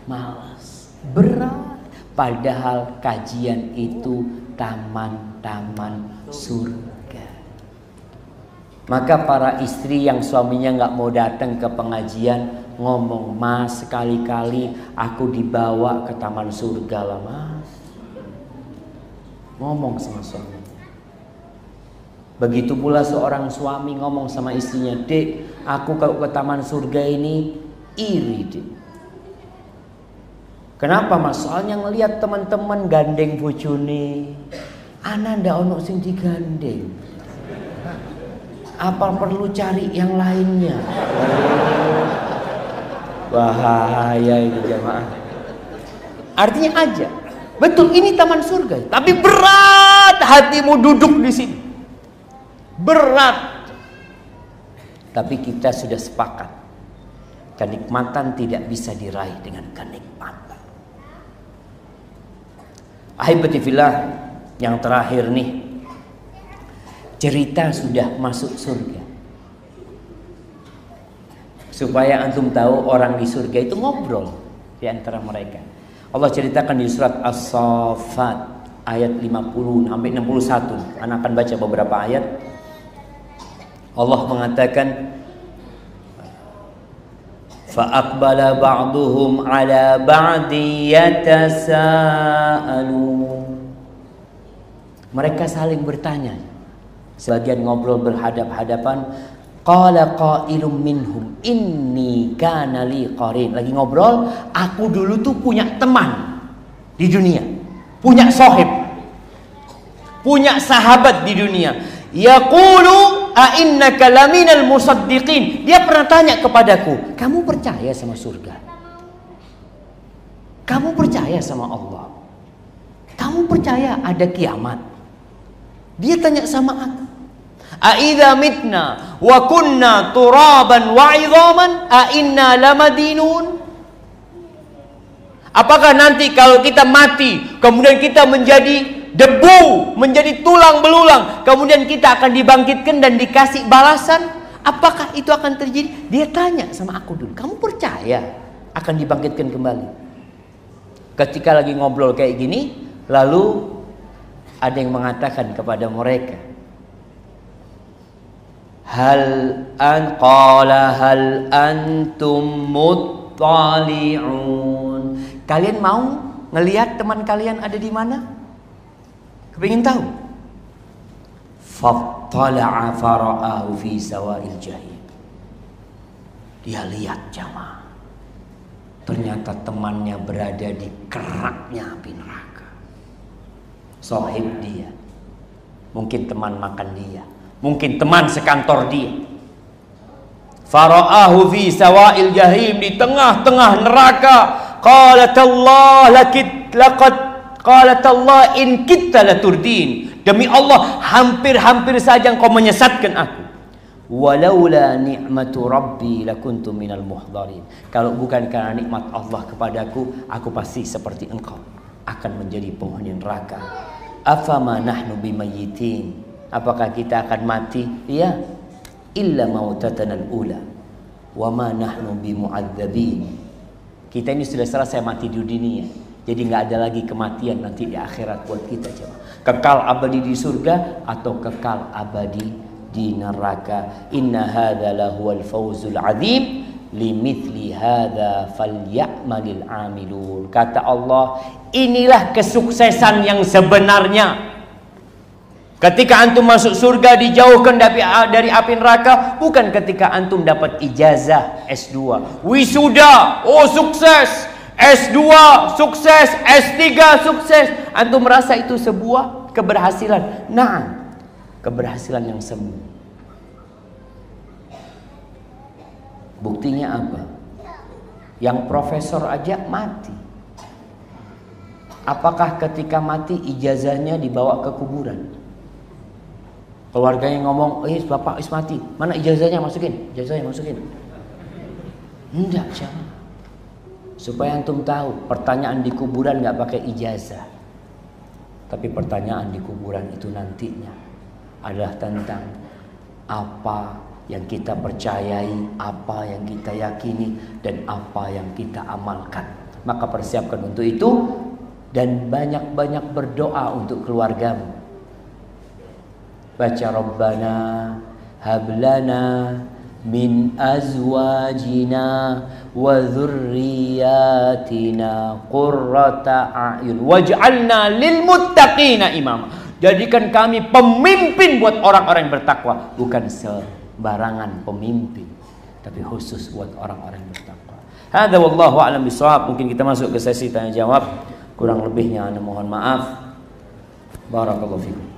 malas, berat. Padahal kajian itu taman-taman surga. Maka para istri yang suaminya nggak mau datang ke pengajian ngomong, "Mas, sekali-kali aku dibawa ke taman surga lah, Mas." Ngomong sama suami. Begitu pula seorang suami ngomong sama istrinya, "Dek, aku kalau ke taman surga ini iri, Dek." Kenapa, Mas? Soalnya ngelihat teman-teman gandeng bojone, ana ndak ono sing digandeng. Apa perlu cari yang lainnya? Bahaya ini jemaah. Artinya aja, betul ini taman surga, tapi berat hatimu duduk di sini. Berat. Tapi kita sudah sepakat, kenikmatan tidak bisa diraih dengan kenikmatan. Ahibati fillah, yang terakhir nih, cerita sudah masuk surga. Supaya antum tahu orang di surga itu ngobrol di antara mereka. Allah ceritakan di surat As-Saffat ayat 50 sampai 61. Anak akan baca beberapa ayat. Allah mengatakan, فَأَقْبَلَ بَعْضُهُمْ عَلَى بَعْضٍ يَتَسَاءَلُونَ. Mereka saling bertanya. Sebagian ngobrol berhadap-hadapan. Qala qailum minhum inni kana li qarin. Lagi ngobrol, aku dulu tuh punya teman di dunia. Punya sohib. Punya sahabat di dunia. Yaqulu a innaka laminal musaddiqin. Dia pernah tanya kepadaku, kamu percaya sama surga? Kamu percaya sama Allah? Kamu percaya ada kiamat? Dia tanya sama aku. A idza mitna wa kunna turaban wa 'idhaman a inna lamadinun? Apakah nanti kalau kita mati kemudian kita menjadi debu, menjadi tulang belulang, kemudian kita akan dibangkitkan dan dikasih balasan? Apakah itu akan terjadi? Dia tanya sama aku dulu, kamu percaya akan dibangkitkan kembali? Ketika lagi ngobrol kayak gini, lalu ada yang mengatakan kepada mereka, hal antum muttali'un. Kalian mau ngelihat teman kalian ada di mana? Kepingin tahu? Fattala'a fara'ahu fi sawa'il jahim. Dia lihat jamaah. Ternyata temannya berada di keraknya api neraka. Sohib dia. Mungkin teman makan dia. Mungkin teman sekantor dia. Fara'ahu fi sawa'il jahim, di tengah-tengah neraka. Qalat Allah Qalat Allah in kitta laturdin. Demi Allah, hampir-hampir saja engkau menyesatkan aku. Walaula ni'matu rabbi lakuntu minal muhdharin. Kalau bukan karena nikmat Allah kepadaku, aku pasti seperti engkau, akan menjadi penghuni neraka. Afama nahnu bimayyitin. Apakah kita akan mati? Ya. Illa mautatanal ula. Wa ma nahnu bimu'adzabin. Kita ini sudah selesai mati di dunia. Jadi nggak ada lagi kematian nanti di akhirat buat kita, coba. Kekal abadi di surga atau kekal abadi di neraka. Inna hadza lahuwal fawzul azim, limithli hadza falyamalil amilun. Kata Allah, inilah kesuksesan yang sebenarnya. Ketika antum masuk surga dijauhkan dari api neraka, bukan ketika antum dapat ijazah S2, wisuda, oh sukses. S2 sukses, S3 sukses. Antum merasa itu sebuah keberhasilan. Nah, keberhasilan yang semu. Buktinya apa? Yang profesor aja mati. Apakah ketika mati ijazahnya dibawa ke kuburan? Keluarganya ngomong, bapak mati, mana ijazahnya, masukin, ijazahnya masukin. Enggak, jangan. Supaya antum tahu, pertanyaan di kuburan nggak pakai ijazah. Tapi pertanyaan di kuburan itu nantinya adalah tentang apa yang kita percayai, apa yang kita yakini, dan apa yang kita amalkan. Maka persiapkan untuk itu dan banyak-banyak berdoa untuk keluargamu. Baca Rabbana hablana min azwajina wa dzurriyyatina qurrata a'yun waj'alna lil muttaqina imama. Jadikan kami pemimpin buat orang-orang yang bertakwa, bukan sembarangan pemimpin, tapi khusus buat orang-orang yang bertakwa. Hadza wallahu a'lam bishawab. Mungkin kita masuk ke sesi tanya jawab. Kurang lebihnya ana mohon maaf. Barakallahu fikum.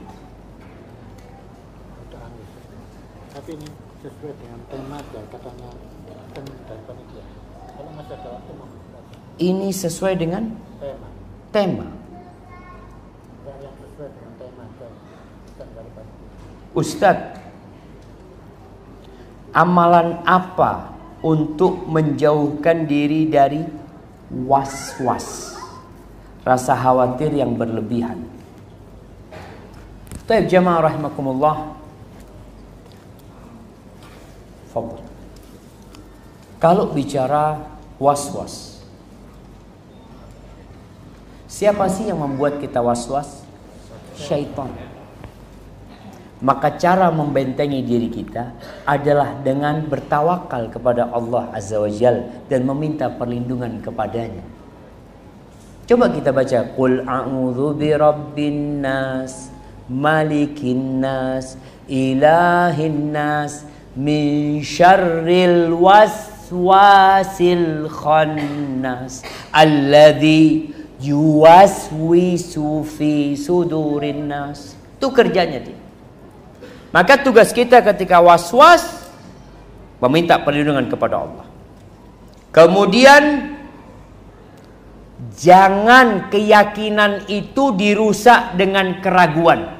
Tapi ini sesuai dengan tema ya, katanya dan panitia. Kalau masih ada waktu mau. Ini sesuai dengan tema. Yang sesuai dengan tema dan dari panitia. Ustadz, amalan apa untuk menjauhkan diri dari was-was, rasa khawatir yang berlebihan? Baik jamaah rahimakumullah. Kalau bicara was-was, siapa sih yang membuat kita was-was? Syaitan. Maka cara membentengi diri kita adalah dengan bertawakal kepada Allah Azza wa Jalla dan meminta perlindungan kepadanya. Coba kita baca, Qul a'udzu birabbin nas, malikin nas, ilahin nas, min syarril waswasil khannas alladzi yuwaswisu fi sudurin nas. Itu kerjanya dia. Maka tugas kita ketika was-was meminta perlindungan kepada Allah. Kemudian jangan keyakinan itu dirusak dengan keraguan.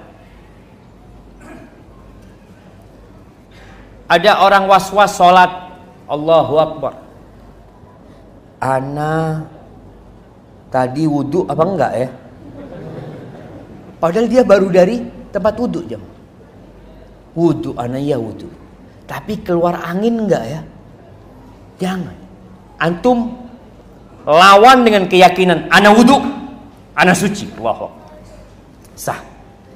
Ada orang was-was sholat, Allahu Akbar. Ana tadi wudhu apa enggak ya? Padahal dia baru dari tempat wudhu jam. Wudhu, ana ya wudhu. Tapi keluar angin enggak ya? Jangan. Antum lawan dengan keyakinan, ana wudhu, ana suci. Allahu Akbar. Sah.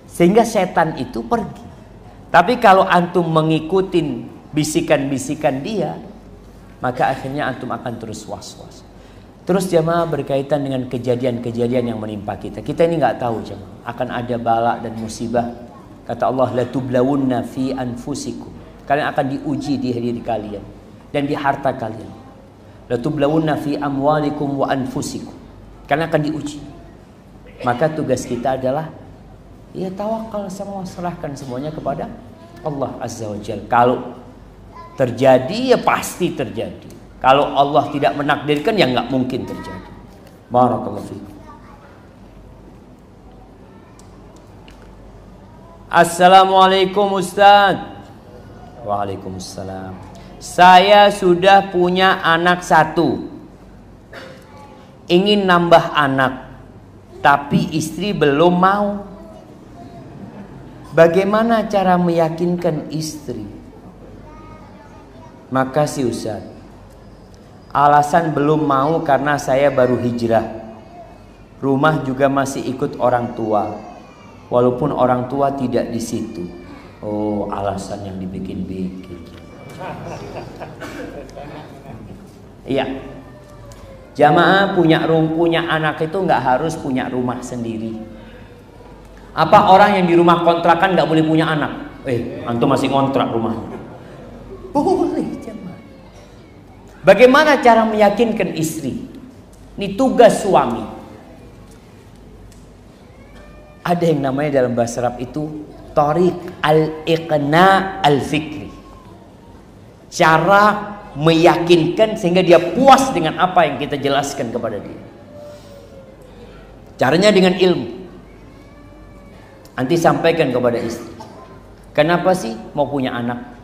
Sehingga setan itu pergi. Tapi kalau antum mengikuti bisikan-bisikan dia, maka akhirnya antum akan terus was-was. Terus jamaah berkaitan dengan kejadian-kejadian yang menimpa kita. Kita ini nggak tahu jamaah, akan ada bala dan musibah. Kata Allah, la tublawunna fi anfusikum. Kalian akan diuji di diri kalian dan di harta kalian. La tublawunna fi amwalikum wa anfusikum. Kalian akan diuji. Maka tugas kita adalah ya tawakal, semua serahkan semuanya kepada Allah Azza wa Jalla. Kalau terjadi ya pasti terjadi. Kalau Allah tidak menakdirkan ya nggak mungkin terjadi. Barakallahu fiikum. Assalamualaikum Ustaz. Waalaikumsalam. Saya sudah punya anak 1. Ingin nambah anak, tapi istri belum mau. Bagaimana cara meyakinkan istri? Makasih Ustaz. Alasan belum mau karena saya baru hijrah. Rumah juga masih ikut orang tua, walaupun orang tua tidak di situ. Oh, alasan yang dibikin-bikin. Iya. Jamaah punya anak itu nggak harus punya rumah sendiri. Apa orang yang di rumah kontrakan nggak boleh punya anak? Antum masih kontrak rumahnya. Boleh jemaah. Bagaimana cara meyakinkan istri? Ini tugas suami. Ada yang namanya dalam bahasa Arab itu Tariq al-iqna al-fikri. Cara meyakinkan sehingga dia puas dengan apa yang kita jelaskan kepada dia. Caranya dengan ilmu. Nanti sampaikan kepada istri. Kenapa sih mau punya anak?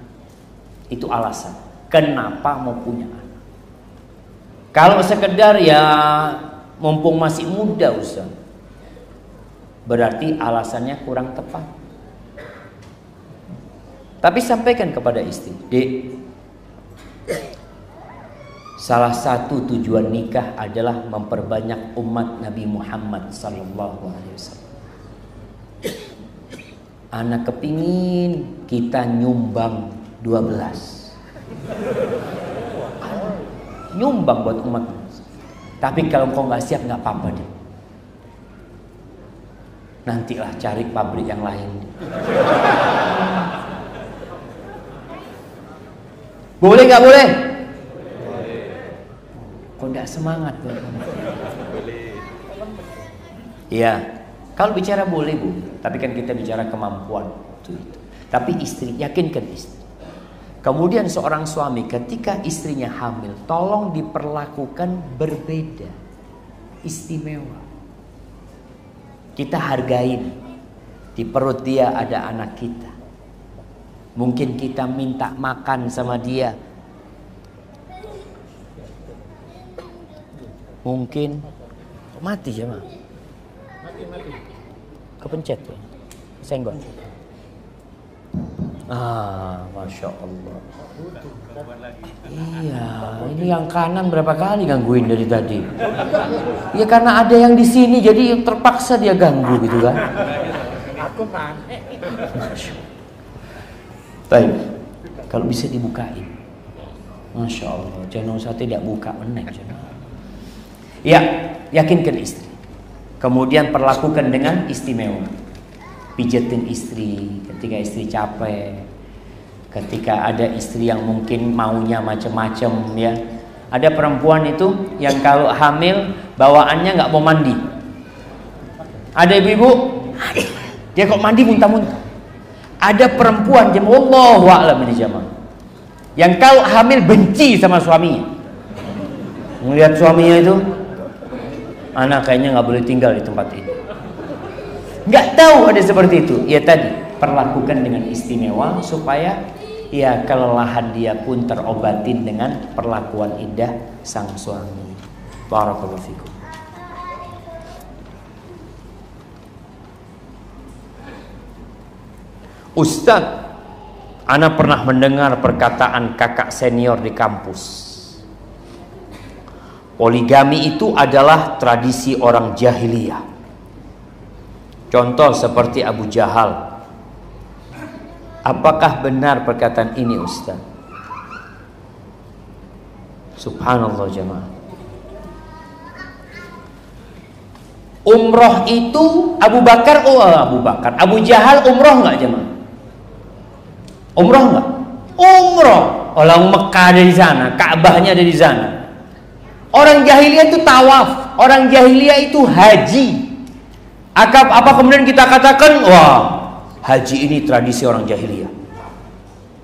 Itu alasan. Kenapa mau punya anak? Kalau sekedar ya mumpung masih muda Ustaz, berarti alasannya kurang tepat. Tapi sampaikan kepada istri, Dek, salah satu tujuan nikah adalah memperbanyak umat Nabi Muhammad SAW. Anak kepingin kita nyumbang 12. Nyumbang buat umat. Tapi kalau kau nggak siap nggak apa-apa deh. Nantilah cari pabrik yang lain. Boleh nggak boleh? Kok nggak semangat tuh? Boleh. Iya. Kalau bicara boleh Bu, tapi kan kita bicara kemampuan itu. Tapi istri, yakinkan istri. Kemudian seorang suami ketika istrinya hamil, tolong diperlakukan berbeda, istimewa. Kita hargain, di perut dia ada anak kita. Mungkin kita minta makan sama dia. Mungkin mati ya mah. Mati. Kepencet ya, senggol. Masya Allah. Iya, ini yang kanan berapa kali gangguin dari tadi? Ya karena ada yang di sini, jadi terpaksa dia ganggu gitu kan? Aku aneh. Baik, kalau bisa dibukain, Masya Allah. Jangan usah tidak buka menek. Ya, yakinkan istri. Kemudian perlakukan dengan istimewa. Pijetin istri ketika istri capek. Ketika ada istri yang mungkin maunya macam-macam ya. Ada perempuan itu yang kalau hamil bawaannya nggak mau mandi. Ada ibu-ibu, dia kok mandi muntah-muntah. Ada perempuan Allahu a'lam ini jamaah, yang kalau hamil benci sama suaminya. Melihat suaminya itu, anak kayaknya nggak boleh tinggal di tempat ini. Nggak tahu ada seperti itu. Ya tadi perlakukan dengan istimewa supaya ya kelelahan dia pun terobatin dengan perlakuan indah sang suami. Barakallahu fikum. Ustadz, ana pernah mendengar perkataan kakak senior di kampus. Poligami itu adalah tradisi orang jahiliyah. Contoh seperti Abu Jahal. Apakah benar perkataan ini Ustaz? Subhanallah jemaah. Umroh itu Abu Abu Jahal umroh nggak jemaah? Umroh nggak? Umroh. Orang Mekah ada di sana, Ka'bahnya ada di sana. Orang jahiliyah itu tawaf, orang jahiliyah itu haji. Apa kemudian kita katakan, wah, haji ini tradisi orang jahiliyah.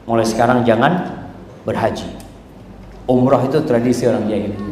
Mulai sekarang jangan berhaji. Umroh itu tradisi orang jahiliyah.